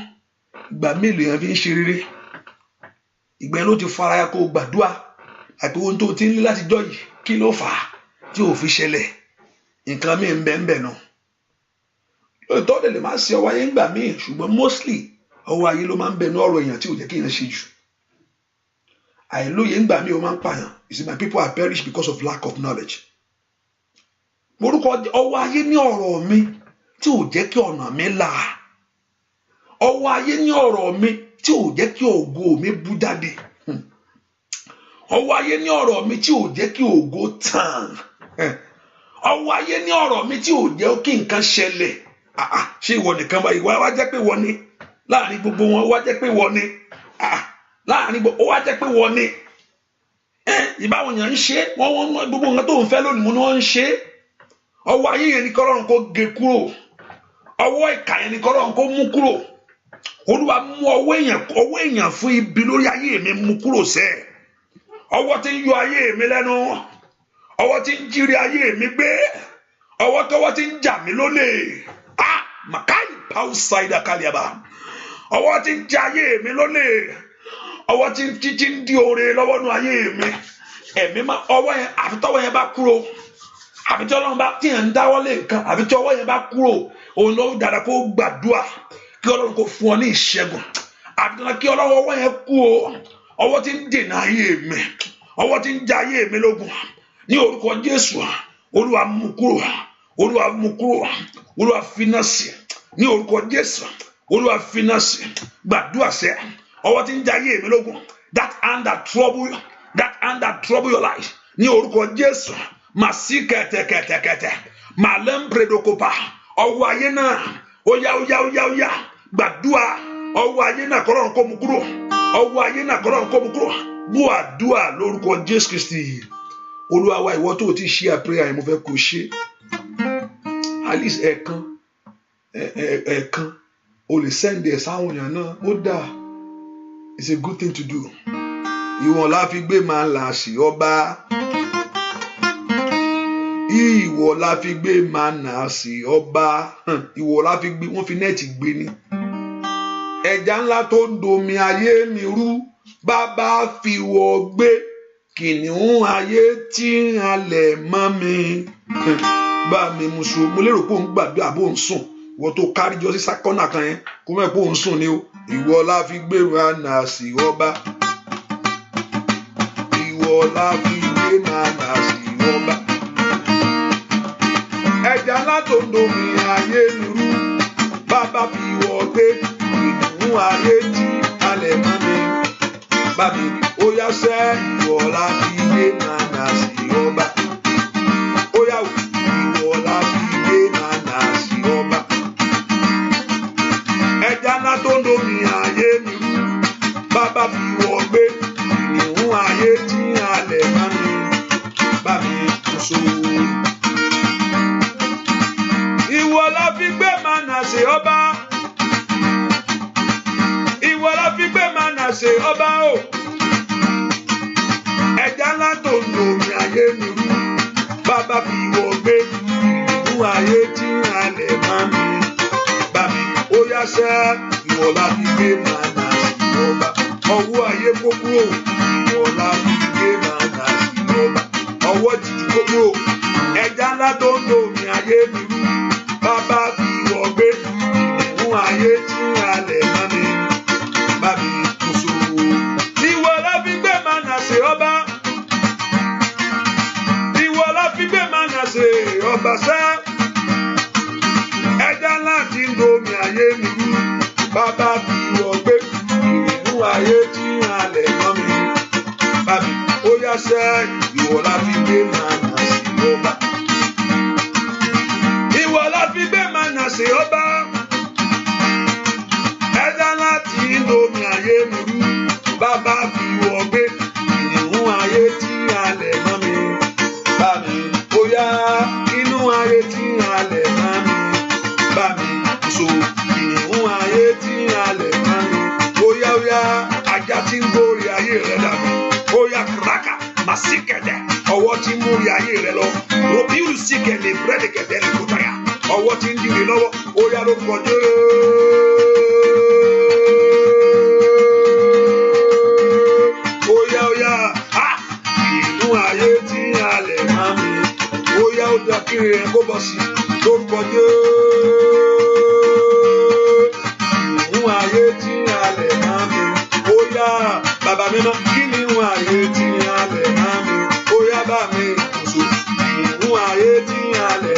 ìgbà mélòó yẹn fi ń ṣe rere ìgbà ló ti faraya kó gbàdúrà àti ohun tó ti ń lé láti jọ yìí kí ló fà á tí ò fi ṣẹlẹ̀ nǹkan míì ń bẹ náà lóòótọ́ lè má ṣe ọwọ́ ayé ńgbà míì ṣùgbọ́n mostly ọwọ́ ayé ló máa ń bẹ ní ọ̀rọ̀ èèyàn tí ò jẹ́ kí èèyàn ṣe jù àìlóye ńgbà míì ó máa ń pààyàn you see my people are perished because of lack of knowledge orúkọ ọwọ́ ayé ní ọ̀rọ̀ mi tí ò jẹ́ kí ọ̀nà mi là ọwọ́ ayé ní ọ̀rọ̀ mi tí ò jẹ́ kí ògo mi bú jáde. Ọwọ́ ayé ní ọ̀rọ̀ mi tí ò jẹ́ kí ògo tàn. Ọwọ́ ayé ní ọ̀rọ̀ mi tí ò jẹ́ kí nǹkan ṣẹlẹ̀. Ṣé ìwọ nìkan báyìí wá jẹ́ pé wọ́n ní láàrin gbogbo wọn wá jẹ́ pé wọ́n ní láàrin gbogbo wá jẹ́ pé wọ́n ní. Ìbáwọn èèyàn ń ṣe wọ́n gbogbo nǹkan tó ń fẹ́ lónìí mú ni wọ́n ń ṣe. Ọwọ́ ayé yẹn ni kọ́lọ́run kó gé kúrò. Ọwọ́ ìkà yẹn ni kọ́lọ́run kó mú kúrò. Olúwa mú ọwọ́ èèyàn fún ibi lórí ayé mi mú kúrò sẹ́ẹ̀. Ọwọ́ tí ń yọ ayé mi lẹ́nu, ọwọ́ tí ń jírí ayé mi gbé, ọwọ́ tí ń jà mí lólè. Makai pausaida kaliaba. Ọwọ́ tí ń jà ayé mi lólè, ọwọ́ tí ń di oore lọ́wọ́ nú ayé mi. Ẹ̀mí máa ọwọ́ yẹn àfi tọ́wọ́ yẹn bá kúrò, àfi tí Ọlọ́run bá tiẹ̀ ń dáwọ́lé nǹkan, àfi tí ọwọ́ yẹn bá kúrò, òun ló dára kó gbàdúrà kí Ọlọ́run kó fún ọ ní ìṣẹ́gun. Àfi tí kí Ọlọ́run ọwọ́ yẹn kú o. Ọwọ́ tí ń dènà ayé mi, ọwọ́ tí ń ja ayé mi lógun, ní orúkọ Jésù, Olúwa mú kúrò, Olúwa mú kúrò, Olúwa finá sí, ní orúkọ Jésù, Olúwa finá sí. Gbàdúrà sẹ́, ọwọ́ tí ń ja ayé mi lógun, that hand that trouble your life, ní orúkọ Jésù, mà sí kẹ̀tẹ̀kẹ̀tẹ̀kẹ̀tẹ̀, mà lẹ́mpredokopa, ọwọ́ ayé náà, ó yá, gbàdúrà, ọwọ́ ayé náà kọ́lọ́run kó mú kúrò. Ọwọ́ ayé náà kọ́lọ́run kó mú kúrò. Bú àdúrà lórúkọ Jésù Kristi. Olúwa wa, ìwọ tó ti ṣe prayer yẹn mo fẹ́ kó ṣe. At least ẹ̀ẹ̀kan o lè send ẹ̀ sáwọn èèyàn náà. Ó dáa. It's a good thing to do. Ìwọ̀n la fi gbé máa là sí ọba. Ìwọ la fi gbé máa nà sí ọba. Ìwọ la fi gbé, wọ́n fi nẹ́ẹ̀tì gbé ni. Ẹja ńlá tó ń domi ayé mi rú, bàbá fi wọ́ gbé kìnìún ayé tí ń halẹ̀ mọ́ mi. Bá mi mú so, mo lérò pé òun gbàdúrà bó ń sùn. Ìwọ tó kárí jọ sí sákọ́nà kan yẹn, kó mọ̀ pé òun sùn ni o. Ìwọ la fi gbé máa nà sí ọba. Ìwọ la fi gbé máa nà sí ọba. Ẹja ńlá tó ń domi ayé mi rú, bàbá fi wọ́ gbé kìnìún ayé tí halẹ̀ mọ́ mi. Bàbí ó yá sẹ́, ìwọ la fi gbé máa nà sí ọba. Ó yá ìwọ la fi gbé máa nà sí ọba. Ẹja ńlá tó ń domi ayé mi rú, bàbá fi wọ́ gbé kìnìún ayé tí halẹ̀ mọ́ mi. Bàbí kò so. Ìwọ la fi gbé máa nà sí ọba. Ìwọ la fi gbé máa nà sí ọba o. Ẹja ńlá tó ń domi ayé mi rú, bàbá fi wọ́ gbé kìnìún ayé tí halẹ̀ mọ́ mi. Bàbí ó yá sẹ́, ìwọ la fi gbé máa nà sí ọba. Ọwọ́ ayé kó kúrò, ìwọ la fi gbé máa nà sí ọba. Ọwọ́ jìjì kó kúrò. Ẹja ńlá tó ń domi ayé mi rú, bàbá fi wọ́ gbé kìnìún ayé tí halẹ̀ mọ́ mi. Bàbí kò so. Ìwọ la fi gbé máa nà sí ọba. Ìwọ la fi gbé máa nà sí ọba sẹ́. Ẹja ńlá tí ń domi ayé mi rú, bàbá fi wọ́ gbé kìnìún ayé tí halẹ̀ mọ́ mi. Bàbí ó yá sẹ́, ìwọ la fi gbé máa nà sí ọba. Ìwọ la fi gbé máa nà sí ọba. Ẹja ńlá tí ń domi ayé mi rú, bàbá fi wọ́ gbé kìnìún ayé tí halẹ̀ mọ́ mi. Bàbí ó yá inú ayé tí halẹ̀ mọ́ mi. Bàbí so kìnìún ayé tí halẹ̀ mọ́ mi. Ó yá ajá tí ń gbórí ayé rẹ̀ dànù. Ó yá kìrákà màsíkẹ̀dẹ̀ ọwọ́ tí ń múri ayé rẹ̀ lọ. Ròbíùrù síkẹ̀lẹ̀ búrẹ́dẹ̀kẹ̀dẹ̀ lè kó táyà. Ọwọ́ tí ń dìrì lọ́wọ́. Ó yá ló kọjú. Ó yá kìnìún ayé tí halẹ̀ mọ́ mi. Ó yá ó dá kiri rẹ̀ kó bọ̀ sí. Ló kọjú. Kìnìún ayé tí halẹ̀ mọ́ mi. Ó yá bàbá mi mọ́. Kìnìún ayé tí halẹ̀ mọ́ mi. Ó yá bá mi kùsù. Kìnìún ayé tí halẹ̀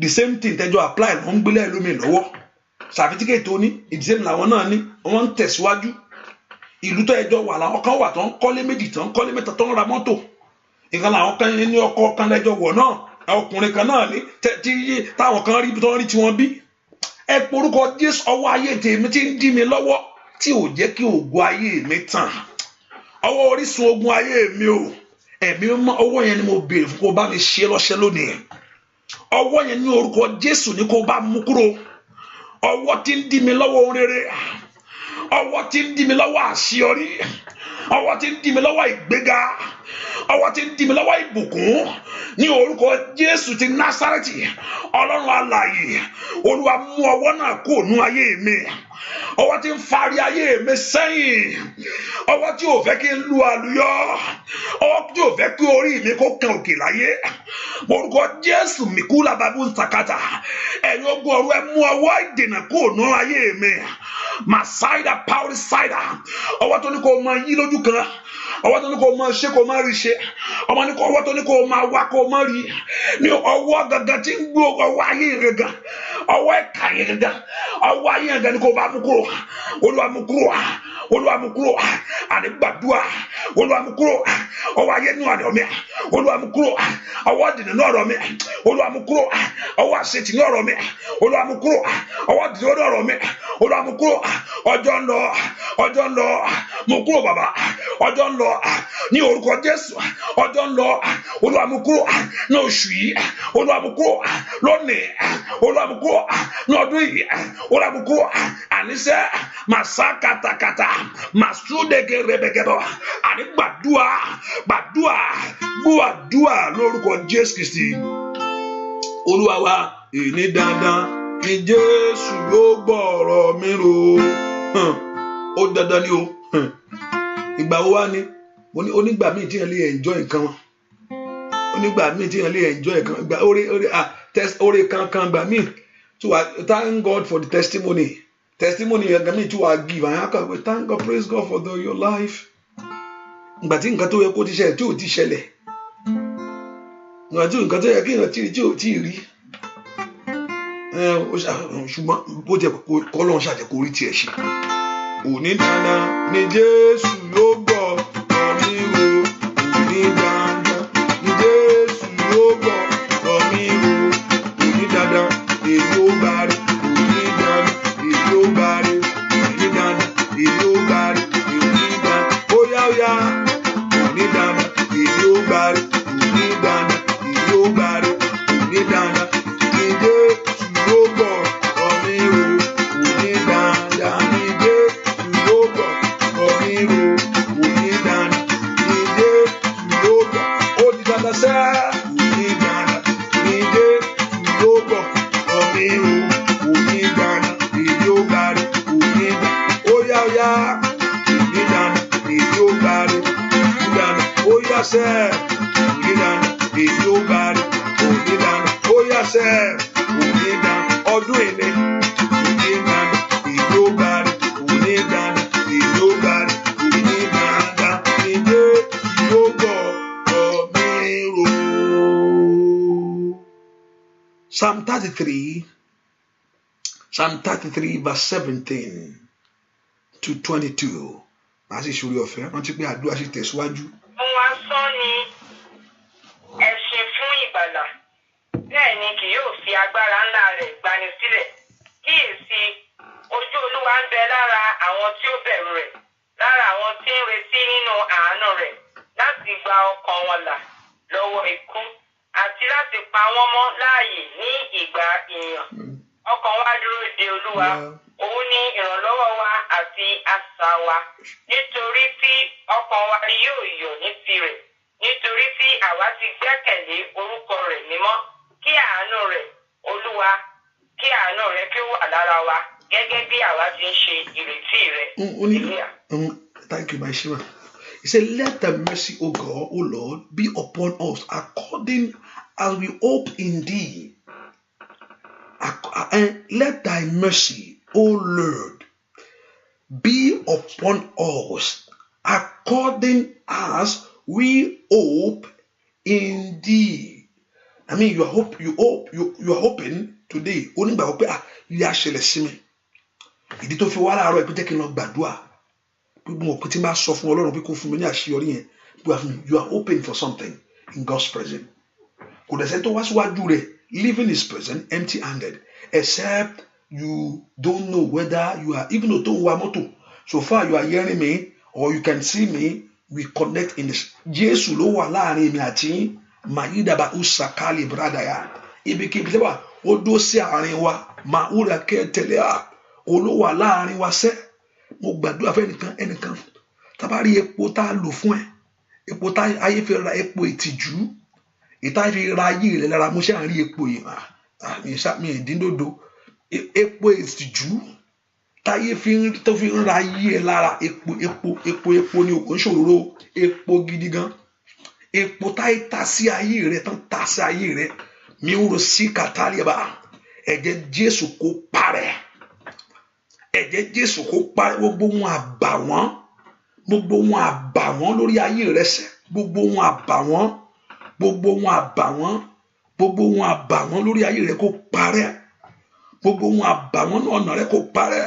the same thing tẹ́jọ́ apply ló ń gbélé ẹlòmíì lọ́wọ́ certificate tó ní the same làwọn náà ní wọ́n ń tẹ̀síwájú ìlú tó ẹjọ́ wà làwọn kan wà tó ń kọ́lé méjì tó ń kọ́lé mẹ́ta tó ń ra mọ́tò ìkan làwọn kan ní ọkọ̀ kan lẹ́jọ́ wọ̀ náà ọkùnrin kan náà ní táwọn kan rí tó ń rí tiwọn bí ẹ porúkọ Jésù ọwọ́ ayé tèmi tí ń dí mi lọ́wọ́ tí ò jẹ́ kí ògo ayé mi tàn ọwọ́ orísun ogun ayé mi o ẹ̀mí ọwọ́ yẹn ni mo béèrè fún kó bá mi ṣe lọ́ṣẹ́ lónìí ọwọ́ yẹn ní orúkọ Jésù ní kó bá mú kúrò ọwọ́ tí ń dí mi lọ́wọ́ ohun rere ọwọ́ tí ń dí mi lọ́wọ́ àṣeyọrí ọwọ́ tí ń dí mi lọ́wọ́ ìgbéga ọwọ́ tí ń dí mi lọ́wọ́ ìbùkún ní orúkọ Jésù ti Násárẹ́tì Ọlọ́run alààyè Olúwa mú ọwọ́ náà kó nú ayé mi ọwọ́ tí ń fari ayé mi sẹ́yìn ọwọ́ tí ò fẹ́ kí n lu àlùyọ ọwọ́ tí ò fẹ́ kí orí mi kó kan òkè láyé orúkọ Jésù mikula babu nsakata ẹ̀yin ogun ọ̀run ẹ mú ọwọ́ ìdènà kó nú ayé mi masaida power sida ọwọ́ tó ní kó máa yí lójú kan ọwọ́ tó ní kó máa ṣe kó máa rí ṣe ọwọ́ tó ní kó máa wá kó máa rí ní ọwọ́ gangan tí ń gbó ọwọ́ ayé gangan ọwọ́ ẹ̀ka yẹn gangan ọwọ́ ayé gangan ní kó bá mú kúrò Olúwa mú kúrò Olúwa mú kúrò àní gbàdúrà Olúwa mú kúrò ọwọ́ ayé nínú ọ̀rọ̀ mi Olúwa mú kúrò ọwọ́ dènà ní ọ̀rọ̀ mi Olúwa mú kúrò ọwọ́ àṣetì ní ọ̀rọ̀ mi Olúwa mú kúrò ọwọ́ dènà ní ọ̀rọ̀ mi Olúwa mú kúrò ọjọ́ ń lọ mú kúrò bàbá ọjọ́ ń lọ ní orúkọ Jésù ọjọ́ ń lọ Olúwa mú kúrò ní oṣù yìí Olúwa mú kúrò lónìí Olúwa mú kúrò ní ọdún yìí Olúwa mú kúrò àníṣe màsá katakata màsúdẹ̀gẹ̀ rẹ̀bẹ̀gẹ̀bọ̀ àní gbàdúà gbàdúà lórúkọ Jésù Kristi Olúwa wa èní dandan ni Jésù yóò gbọ́rọ̀ mi rò ó dandan ni o ìgbà wo wá ni onígbà míì tí yẹn lè enjoy nǹkan onígbà míì tí yẹn lè enjoy nǹkan ìgbà orí kankan gbà míì tí wà thank God for the testimony yẹn gan míì tí wà give àyàn kan pé thank God praise God for your life ìgbà tí nǹkan tó yẹ kó ti ṣẹlẹ̀ tí ò ti ṣẹlẹ̀ ìgbà tí nǹkan tó yẹ kí èèyàn tí ò tí ì rí ṣùgbọ́n bó jẹ́ kọ́lọ́n ṣàjẹ́kó orí tiẹ̀ ṣe òní dandan ni Jésù ló gbọ́ ọ̀mí ro òní dandan ni Jésù ló gbọ́ ọ̀mí ro òní dandan èyí ó bá rí òní dandan èyí ó bá rí òní dandan èyí ó bá rí òní dandan óyá òní dandan èyí ó bá rí òní dandan èyí ó bá rí òní dandan ni Jésù ló gbọ́ ọ̀mí ro òní dandan ni Jésù ló gbọ́ ọ̀mí ro òní dandan ni Jésù ló gbọ́ ó di dandan sẹ́ òní dandan ni Jésù ló gbọ́ ọ̀mí ro òní dandan èyí ó bá rí òní dandan óyá òní dandan èyí ó bá rí òní dandan óyá sẹ́ òní dandan èyí ó bá rí òní dandan óyá sẹ́ òní dandan ọdún èlé òní dandan èyí ó bá rí òní dandan èyí ó bá rí òní dandan ní Jésù ló gbọ́ ọ̀mí ro. Psalm 33 verse 17 to 22 màá sì ṣorí ọ̀fẹ́ rántí pé àdúrà sì tẹ̀síwájú. Ohun asán ni ẹṣin fún ìgbàlà, bẹ́ẹ̀ ni kì yóò fi agbára ńlá rẹ̀ gbani sílẹ̀. Kíyèsí, ojú Olúwa ń bẹ lára àwọn tí ó bẹ̀rù rẹ̀, lára àwọn tí ń retí nínú àánú rẹ̀, láti gba ọkàn wọn là lọ́wọ́ ikú, àti láti pa wọ́n mọ́ láàyè ní ìgbà ìyàn. Ọkàn wa dúró de Olúwa, òun ni ìrànlọ́wọ́ wa àti asà wa, nítorí tí ọkàn wa yóò yọ̀ ní tirẹ̀, nítorí tí àwa ti gbẹ́kẹ̀lé orúkọ rẹ̀ mímọ́. Kí àánú rẹ̀, Olúwa, kí àánú rẹ̀ kí ó wà lára wa, gẹ́gẹ́ bí àwa ti ń ṣe ìrètí rẹ̀. Thank you, my Shema. He said, let the mercy, O God, O Lord, be upon us according as we hope in thee. And let thy mercy, O Lord, be upon us according as we hope in thee. I mean, you are hoping today. Onígbàgbọ́ pé ilé àṣẹlẹ̀ sí mi. Ìdí tó fi wá láàárọ̀ ẹ̀ pé jẹ́ kí n lọ gbàdúrà. Gbogbo wọn pé tí n bá sọ fún Ọlọ́run pé kó fún mi ní àṣeyọrí yẹn. You are hoping for something in God's presence. Kò dẹ̀ sẹ́ni tó wá síwájú rẹ̀ leaving his presence empty-handed, except you don't know whether you are, even though tó ń wa mọ́tò. So far you are hearing me or you can see me, we connect in this. Jésù ló wà láàrin mi àti Mayidaba Usakali Bradaya. Ibikíbi tí wà ó dó sí àárín wa, Maura Kẹtẹlẹ́à, olówà láàrin wa sẹ́. Mo gbàdúrà fẹ́ ẹnìkan. Tá bá rí epo tá a lò fún ẹ, epo tá ayé fi ra epo ìtìjú, ìta fi ra ayé rẹ lára mo ṣe à ń rí epo yìí. Mi ìdíndodo. Epo ìtìjú táyé tó fi ń ra ayé ẹ lára epo ni òkò ń ṣòro epo gidi gan. Epo táyé ta sí ayé rẹ tán ta sí ayé rẹ. Mi ń ro sí kàtàlíbà. Ẹ̀jẹ̀ Jésù kó parẹ́. Ẹ̀jẹ̀ Jésù kó parẹ́ gbogbo wọn àbàwọ́n lórí ayé rẹ sẹ́. Gbogbo wọn àbàwọ́n lórí ayé rẹ kó parẹ́. Gbogbo wọn àbàwọ́n ọ̀nà rẹ kó parẹ́.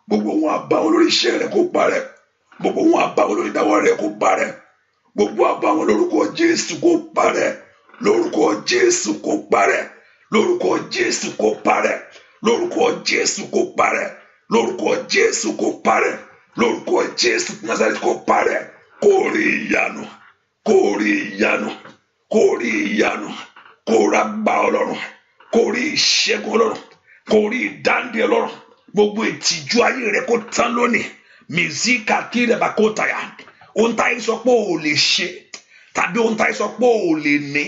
Gbogbo wọn àbàwọ́n lórí iṣẹ́ rẹ kó parẹ́. Gbogbo wọn àbàwọ́n lórí ìdáwọ́ rẹ kó parẹ́. Gbogbo àbàwọ́n lórúkọ Jésù kó parẹ́. Lórúkọ Jésù kó parẹ́. Lórúkọ Jésù kó parẹ́. Lórúkọ Jésù kó parẹ́. Lórúkọ Jésù kó parẹ́. Lórúkọ Jésù Násárẹ́tì kó parẹ́. Kó rí ìyanu. Kó rí ìyanu. Kó rí ìyanu. Kó ra gbà Ọlọ́run. Kó rí ìṣẹ́gun Ọlọ́run. Kó rí ìdáǹdè Ọlọ́run. Gbogbo ìtìjú ayé rẹ kó tán lónìí. Mizika kí rẹ bá kó tàyà. Ohun táyé sọ pé ò lè ṣe tàbí ohun táyé sọ pé ò lè ní.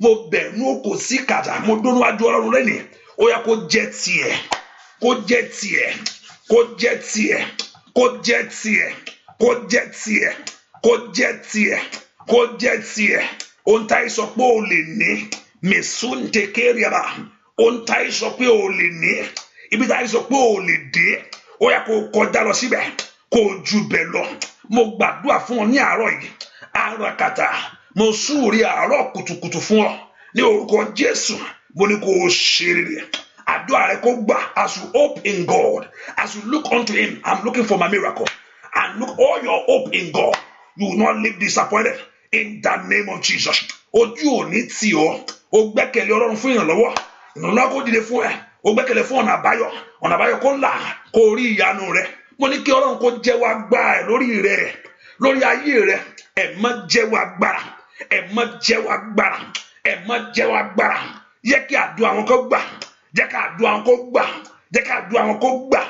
Mo bẹ̀rù kò sí kàtà. Mo dúró wájú Ọlọ́run lẹ́nìí. Ó yẹ kó jẹ́ tiẹ̀. Kó jẹ́ tiẹ̀. Kó jẹ́ tiẹ̀. Kó jẹ́ tiẹ̀. Kó jẹ́ tiẹ̀. Kó jẹ́ tiẹ̀. Kó jẹ́ tiẹ̀. Ohun táyé sọ pé ò lè ní. Mèsúnte kéré-àbà. Ohun táyé sọ pé ò lè ní. Ibi táyé sọ pé ò lè dé. Ó yẹ kó kọjá lọ síbẹ̀. Kó ju bẹ̀ lọ. Mo gbàdúrà fún ọ ní àárọ̀ yìí. Àràkàtà. Mo súre àárọ̀ kùtùkùtù fún ọ. Ní orúkọ Jésù. Mo ní kó ṣe rere. Àdúrà rẹ kó gbà. As you hope in God. As you look unto him. I'm looking for my miracle. And look all your hope in God. You will not live disappointed. In the name of Jesus. Ojú ò ní tì ọ́. O gbẹ́kẹ̀lé Ọlọ́run fún ìrànlọ́wọ́. Ìrànlọ́wọ́ kó dìde fún ẹ. O gbẹ́kẹ̀lé fún ọ̀nà àbáyọ kó là kó rí ìyanu rẹ. Mo ní kí Ọlọ́run kó jẹ́wọ́ agbára ẹ̀ lórí rẹ, lórí ayé rẹ. Ẹ má jẹ́wọ́ agbára. Ẹ má jẹ́wọ́ agbára. Ẹ má jẹ́wọ́ agbára. Jẹ́ kí àdúrà wọn kó gbà. Jẹ́ kí àdúrà wọn kó gbà. Jẹ́ kí àdúrà wọn kó gbà.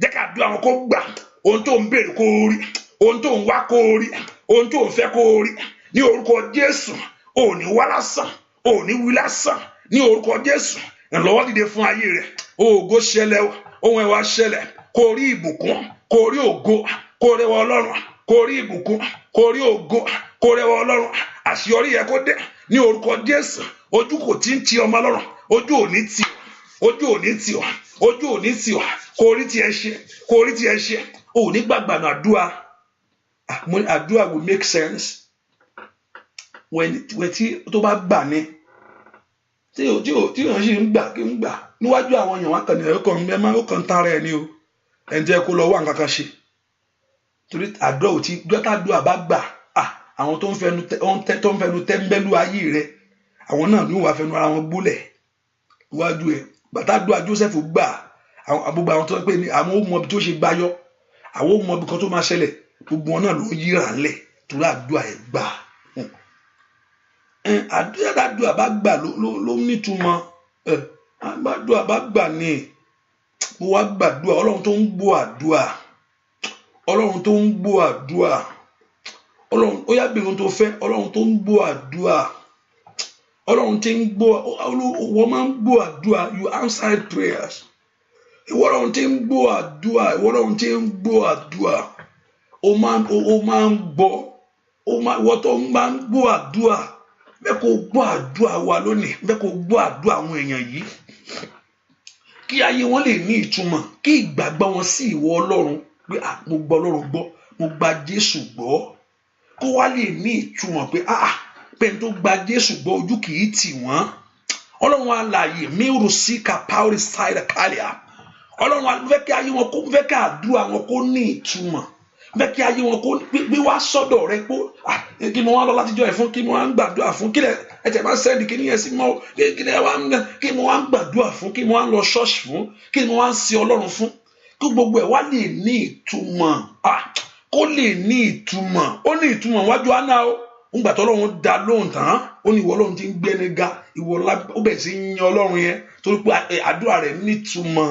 Jẹ́ kí àdúrà wọn kó gbà. Ohun tó ń béèrè kó rí. Ohun tó ń wá kó rí. Ohun tó ń fẹ́ kó rí. Ní orúkọ Jésù. Ò ní wá lásán. Ò ní wí lásán. Ní orúkọ Jésù. Ìrànlọ́wọ́ dìde fún ayé rẹ. Ògo ṣẹlẹ̀, ohun ẹwà ṣẹlẹ̀. Kó rí ìbùkún, kó rí ògo, kó rẹwà Ọlọ́run, kó rí ìbùkún, kó rí ògo, kó rẹwà Ọlọ́run. Àṣeyọrí yẹ kó dé ní orúkọ Jésù. Ojú kò tí ń ti ọmọ Ọlọ́run. Ojú ò ní tì ọ́. Ojú ò ní tì ọ́. Ojú ò ní tì ọ́. Kó rí tiẹ̀ ṣe. Kó rí tiẹ̀ ṣe. Ò ní gbàgbànú àdúrà. Àdúrà will make sense when tí tó bá gbà ní. Tí yàn ṣe ń gbà kí ń gbà níwájú àwọn èèyàn wá kàn ní ó kàn tara ẹ ní o. Ẹ̀ ń jẹ́ kó lọ wá nǹkan kan ṣe. Torí àdúrà ò tí gbọ́tà àdúrà bá gbà. Àwọn tó ń fẹnu tẹ́ńbẹ́lú ayé rẹ. Àwọn náà ní wàá fẹnu ara wọn gbólẹ̀ níwájú ẹ̀. Bàtà àdúrà Joseph gbà. Gbogbo àwọn tó ń pè ní àwọn ó mọ ibi tó ṣe gbáyọ. Àwọn ó mọ ibi kan tó máa ṣẹlẹ̀. Gbogbo wọn náà ló ń yíra ńlẹ̀ torí àdúrà ẹ̀ gbà. Àdúrà bá gbà ló nítumọ̀. Àdúrà bá gbà ní. Mo wá gbàdúrà Ọlọ́run tó ń gbọ́ àdúrà. Ọlọ́run tó ń gbọ́ àdúrà. Ọlọ́run ó yá bí ohun tó fẹ́. Ọlọ́run tó ń gbọ́ àdúrà. Ọlọ́run tí ń gbọ́ wọ́n máa ń gbọ́ àdúrà. You answered prayers. Ìwọ Ọlọ́run tí ń gbọ́ àdúrà. Ìwọ Ọlọ́run tí ń gbọ́ àdúrà. Ó máa ń gbọ́. Ìwọ tó máa ń gbọ́ àdúrà. Bẹ́ẹ̀ kó gbọ́ àdúrà wa lónìí. Bẹ́ẹ̀ kó gbọ́ àdúrà àwọn èèyàn yìí. Kí ayé wọn lè ní ìtumọ̀. Kí ìgbàgbọ́ wọn sí ìwọ Ọlọ́run. Pé mo gbọ́ Ọlọ́run gbọ́. Mo gba Jésù gbọ́. Kó wá lè ní ìtumọ̀ pé pé n tó gba Jésù gbọ́ ojú kìí tì wọ́n. Ọlọ́run alààyè miru sika power side kalia. Ọlọ́run fẹ́ kí ayé wọn kó fẹ́ kí àdúrà wọn kó ní ìtumọ̀. Fẹ́ kí ayé wọn kó bí wá sọ́dọ̀ rẹ pé kí mo wá lọ látijọ́ ẹ̀ fún kí mo wá ń gbàdúrà fún kílẹ̀ ẹ̀jẹ̀ máa sẹ́ndì kí nìyẹn sí mọ́ kí mo wá ń gbàdúrà fún kí mo wá ń lọ ṣọ́ọ̀ṣì fún kí mo wá ń sin Ọlọ́run fún kí gbogbo ẹ̀ wá lè ní ìtumọ̀ kó lè ní ìtumọ̀ ó ní ìtumọ̀ wájú àná o ńgbà tó Ọlọ́run dá lóhùn tán ó ní ìwọ Ọlọ́run ti ń gbéni ga ìwọ ó bẹ̀ sí yan Ọlọ́run yẹn torí pé àdúrà rẹ̀ ní ìtumọ̀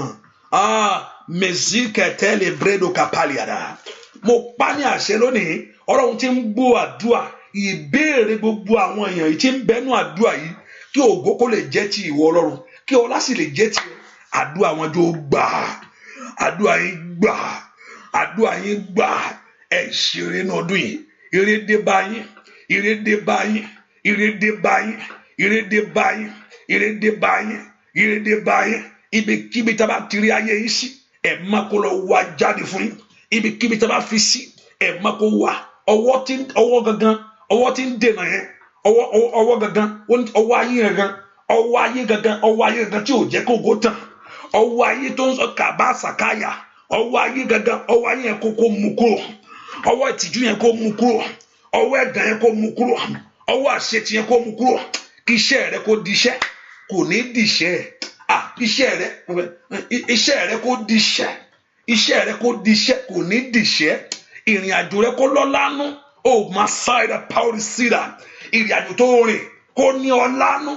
meziketele bredo kapaliada mo pa ní àṣẹ lónìí Ọlọ́run ti ń gbọ́ àdúrà ìbéèrè gbogbo àwọn èèyàn yìí ti ń bẹnu àdúrà yìí kí ògo kó lè jẹ́ ti ìwọ Ọlọ́run kí ọlá sì lè jẹ́ ti àdúrà wọn jó gbà àdúrà yín gbà àdúrà yín gbà ẹ ṣeré ní ọdún yìí ire dé bá yín ire dé bá yín ire dé bá yín ire dé bá yín ire dé bá yín ire dé bá yín ibikíbi tá a bá tiri ayé yín sí ẹ má kó lọ wá jáde fún yín ibikíbi tá a bá fi sí ẹ má kó wá ọwọ́ gangan ọwọ́ tí ń dènà yẹn ọwọ́ gangan ọwọ́ ayé gangan ọwọ́ ayé gangan ọwọ́ ayé gangan tí ò jẹ́ kó gò tán ọwọ́ ayé tó ń sọ kàbá sàkáyà ọwọ́ ayé gangan ọwọ́ ayé yẹn kó mú kúrò ọwọ́ ìtìjú yẹn kó mú kúrò ọwọ́ ẹ̀gàn yẹn kó mú kúrò ọwọ́ àṣetì yẹn kó mú kúrò kí iṣẹ́ rẹ kó diṣẹ́ kò ní diṣẹ́ iṣẹ́ rẹ kó diṣẹ́ iṣẹ́ rẹ kó diṣẹ́ kò ní diṣẹ́ ìrìn àjò rẹ kó lọ́lánú ó máa ṣáìdà pàwọ́rì síra ìrìn àjò tó rìn kó ní ọlánú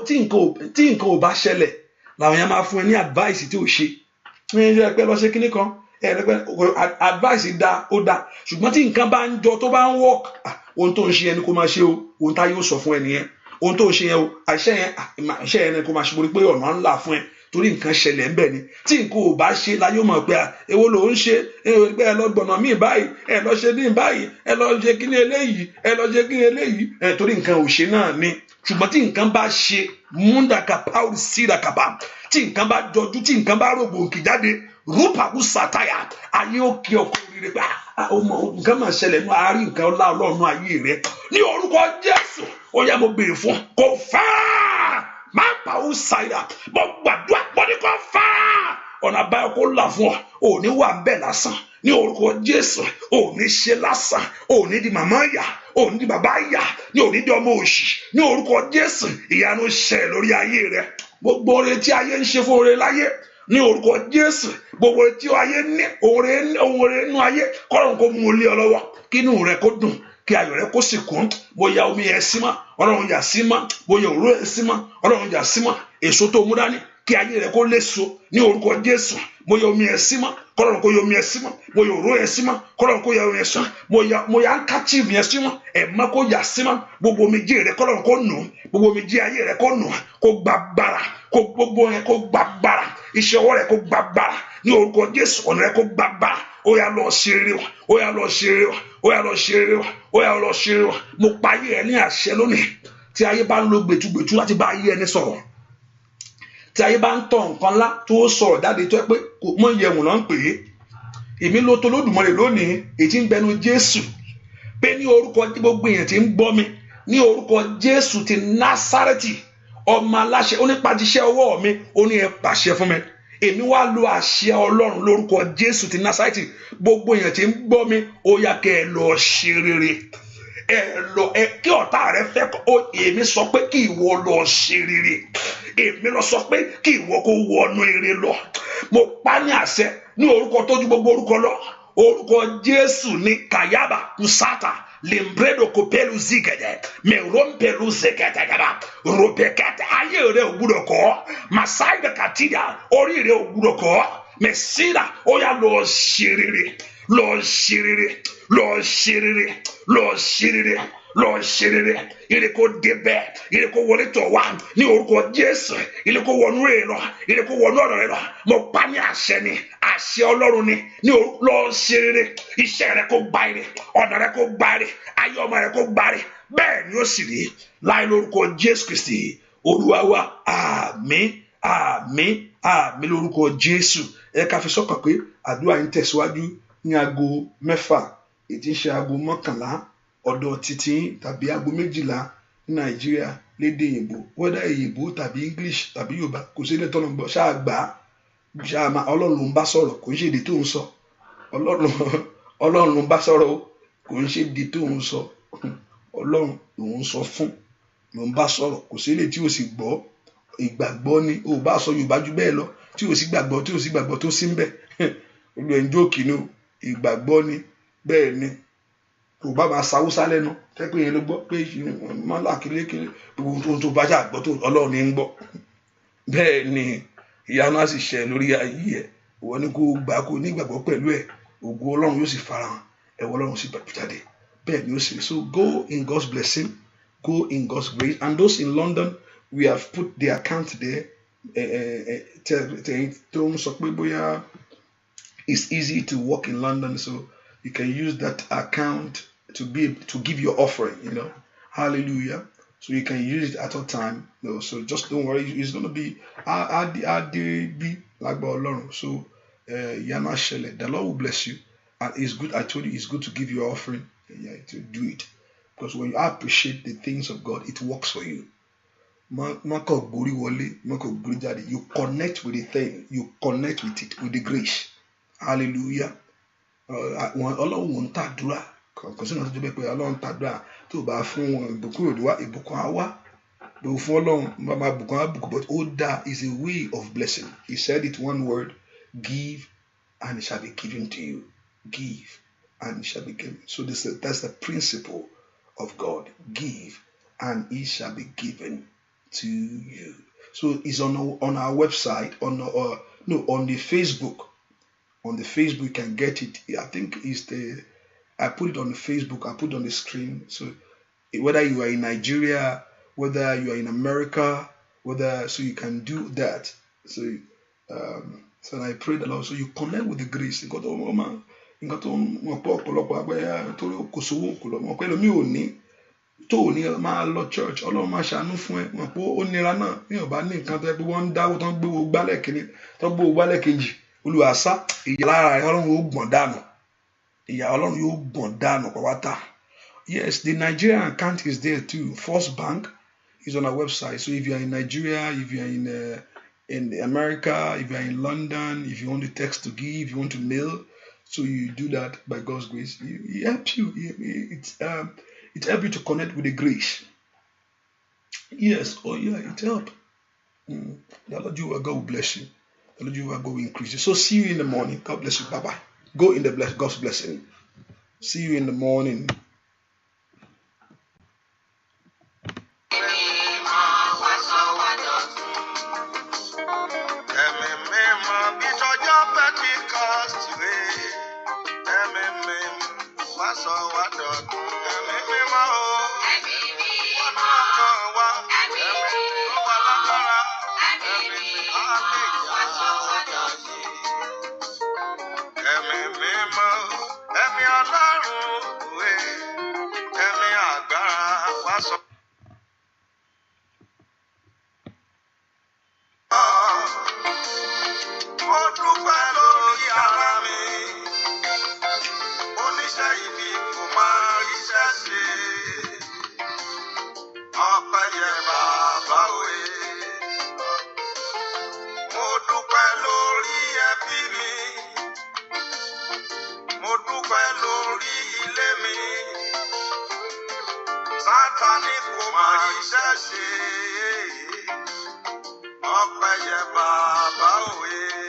tí nǹkan ò bá ṣẹlẹ̀ làwọn yẹn máa fún ẹ ní advice tí ò ṣe ní ẹgbẹ́ lọ ṣe kíní kan advice dá ó dá ṣùgbọ́n tí nǹkan bá ń jọ tó bá ń work ohun tó ń ṣe ẹni kó máa ṣe o ohun tá yóò sọ fún ẹ nìyẹn ohun tó ń ṣe yẹn o àṣẹ yẹn ni kó máa ṣe borí pé ọ̀nà ńlá fún ẹ torí nǹkan ṣẹlẹ̀ ń bẹ̀ ni tí nǹkan ò bá ṣe la yóò mọ̀ pé èwo ló ń ṣe ẹ lọ gbọ̀nà míì báyìí ẹ lọ ṣe ní báyìí ẹ lọ ṣe kíní eléyìí ẹ lọ ṣe kíní eléyìí torí nǹkan ò ṣe náà ni ṣùgbọ́n tí nǹkan bá ṣe múndàkà pàwọ́ sírakàbà tí nǹkan bá jọjú tí nǹkan bá rògbòǹkì jáde rúpàkú sàtáyà ayé òkè ọkọ rere gbà nǹkan máa ṣẹlẹ̀ nù àárín nǹkan ọlá Ọlọ́run ayé rẹ ní orúkọ Jésù ó yá mo béèrè fún kò fáà má pa ó ṣàìdá mo gbàdúrà mo ní kò fáà ọ̀nà àbáyọ kó là fún ọ ò ní wà bẹ́ẹ̀ lásán ní orúkọ Jésù ò ní ṣe lásán ò ní di màmá yà ò ní di bàbá yà ní ò ní di ọmọ òṣì ní orúkọ Jésù ìyanu ṣẹ lórí ayé rẹ gbogbo oore tí ayé ń ṣe fún oore láyé ní orúkọ Jésù gbogbo tí ayé ní oore nínú ayé kọ́run kó mú lé ọ lọ́wọ́ kí inú rẹ kó dùn kí ayọ̀ rẹ kó sì kún bóyá omi ẹ̀ sí mọ́ Ọlọ́run yà sí mọ́ bóyá òróró ẹ̀ sí mọ́ Ọlọ́run yà sí mọ́ èso tó mú dání kí ayé rẹ kó léso ní orúkọ Jésù bóyá omi ẹ̀ sí mọ́ kọ́run kó yọ omi ẹ̀ sí mọ́ bóyá òróró ẹ̀ sí mọ́ kọ́run kó yọ omi ẹ̀ sí mọ́ bóyá handkerchief yẹn sí mọ́ ẹ̀ má kó yà sí mọ́ gbogbo omi jí rẹ kọ́run kó nù gbogbo omi jí ayé rẹ kó nù kó gbàgbára kó gbogbo yẹn kó gbàgbára iṣẹ́ ọwọ́ rẹ kó gbàgbára ní orúkọ Jésù ọ̀nà rẹ kó gbàgbára ó yá lọ ṣeré wa ó yá lọ ṣeré wa ó yá lọ ṣeré wa ó yá lọ ṣeré wa mo pa ayé ẹ ní àṣẹ lónìí tí ayé bá ń lo gbẹtugbẹtu láti bá ayé ẹni sọ̀rọ̀ tí ayé bá ń tọ̀ nǹkan ńlá tó sọ̀rọ̀ jáde tó ẹ pé kò mọ ìyẹ̀wò náà ń pè é èmi ló tó lódùmarè lónìí èyí ń gbẹnu Jésù pé ní orúkọ gbogbo èèyàn tí ń gbọ́ mi ní orúkọ Jésù ti Násárẹ́tì ọmọ aláṣẹ onípàdíṣẹ́ ọwọ́ mi ó ní ẹ pàṣẹ fún mi èmi wá lo àṣẹ Ọlọ́run lórúkọ Jésù ti Násárẹ́tì gbogbo èèyàn tí ń gbọ́ mi ó yá kẹ́ ẹ lọ ṣe rere kí ọ̀tá rẹ fẹ́ èmi sọ pé kí ìwọ lọ ṣe rere èmi lọ sọ pé kí ìwọ kó wọnú ire lọ mo pa ní àṣẹ ní orúkọ tó ju gbogbo orúkọ lọ orúkọ Jésù ní kàyábà kùsàtà lembredo kopelu zigede me rompelu zegede gaba robekete ayé rẹ ò gbúdọ̀ kọ̀ masaida katida orí rẹ ò gbúdọ̀ kọ̀ mesira ó yá lọ ṣe rere lọ ṣe rere lọ ṣe rere lọ ṣe rere lọ ṣe rere ire kó débẹ̀ ire kó wọlé tọ̀ wá ní orúkọ Jésù ire kó wọnú rẹ lọ ire kó wọnú ọ̀rọ̀ rẹ lọ mo pa ní àṣẹ ni àṣẹ Ọlọ́run ni ní orúkọ lọ ṣe rere iṣẹ́ rẹ kó gba ire ọ̀nà rẹ kó gba ire ayé ọmọ rẹ kó gba ire bẹ́ẹ̀ ni ó sì rí láì lórúkọ Jésù Kristi Olúwa wa àmín àmín àmín lórúkọ Jésù ẹ ká fi sọ́kàn pé àdúrà yín tẹ̀síwájú ní aago 6 èyí tí ń ṣe aago 11 ọ̀dọ̀ títí tàbí aago 12 ní Nàìjíríà lédè òyìnbó whether òyìnbó tàbí English tàbí Yorùbá kò sí ilé tọ́nà gbọ́ ṣáà gbà á ṣáà máa Ọlọ́run ló ń bá sọ̀rọ̀ kò ń ṣe èdè tó ń sọ Ọlọ́run ló ń bá sọ̀rọ̀ o kò ń ṣe èdè tó ń sọ Ọlọ́run ló ń sọ fún ló ń bá sọ̀rọ̀ kò sí ilé tí o sì gbọ́ ìgbàgbọ́ ni o bá sọ Yorùbá jù bẹ́ẹ̀ lọ tí o sì gbàgbọ́ tó sí ń bẹ̀ olú ẹ̀ ń jókì ní o ìgbàgbọ́ ni bẹ́ẹ̀ ni kò bá máa sáwúsá lẹ́nu tẹ́pẹ́ yẹn ló gbọ́ pé mọ́lá kérékéré gbogbo ohun tó bá jà gbọ́ tó Ọlọ́run ní ń gbọ́ bẹ́ẹ̀ ni ìyanu á sì ṣẹ lórí ayé ẹ̀ ìwọ ni kò gbà kó nígbàgbọ́ pẹ̀lú ẹ̀ ògo Ọlọ́run yóò sì farahàn ẹ̀wọ̀ Ọlọ́run sì bàbí jáde bẹ́ẹ̀ ni ó sì so go in God's blessing go in God's grace and those in London we have put the account there tó ń sọ pé bóyá it's easy to work in London so you can use that account to give your offering, hallelujah. So you can use it at all time. So just don't worry, it's going to be so the Lord will bless you, and it's good. I told you it's good to give your offering, to do it, because when you appreciate the things of God, it works for you. You connect with the thing, you connect with it, with the grace, hallelujah. Ọlọ́run ń tàdúrà kò sínú àtúntò bẹ́ẹ̀ pé Ọlọ́run ń tàdúrà tó bá fún ìbùkún òdiwá ìbùkún àwa bó fún Ọlọ́run máa bùkún àbùkún but ó dá is a way of blessing. He said it one word, give and it shall be given to you. Give and it shall be given. So that's the principle of God. Give and it shall be given to you. So it's on our website on the Facebook. On the Facebook, you can get it. I think I put it on the Facebook, I put it on the screen. So whether you are in Nigeria, whether you are in America, so you can do that. So I pray the Lord. So you connect with the grace. Tó ní máa lọ church Ọlọ́run máa ṣàánú fún ẹ mọ̀ pé ó nira náà ní ọba ní nǹkan tó yẹ pé wọ́n ń dáwó tó ń gbéwó gbálẹ̀ kìíní tó ń gbéwó gbálẹ̀ kejì olùwàsá ìyà lára Ọlọ́run yóò gbọ̀n dànù ìyà Ọlọ́run yóò gbọ̀n dànù pàwátà. Yes, the Nigerian account is there too. First Bank is on our website. So if you are in Nigeria, if you are in America, if you are in London, if you want to text to give, if you want to mail, so you do that by God's grace. It helps you. It helps you to connect with the grace. Yes, it helps. The Lord God will bless you. The Lord God will increase you. So see you in the morning. God bless you. Bye-bye. Go in God's blessing. See you in the morning. Ọpẹ́ yẹ bàbá òwe.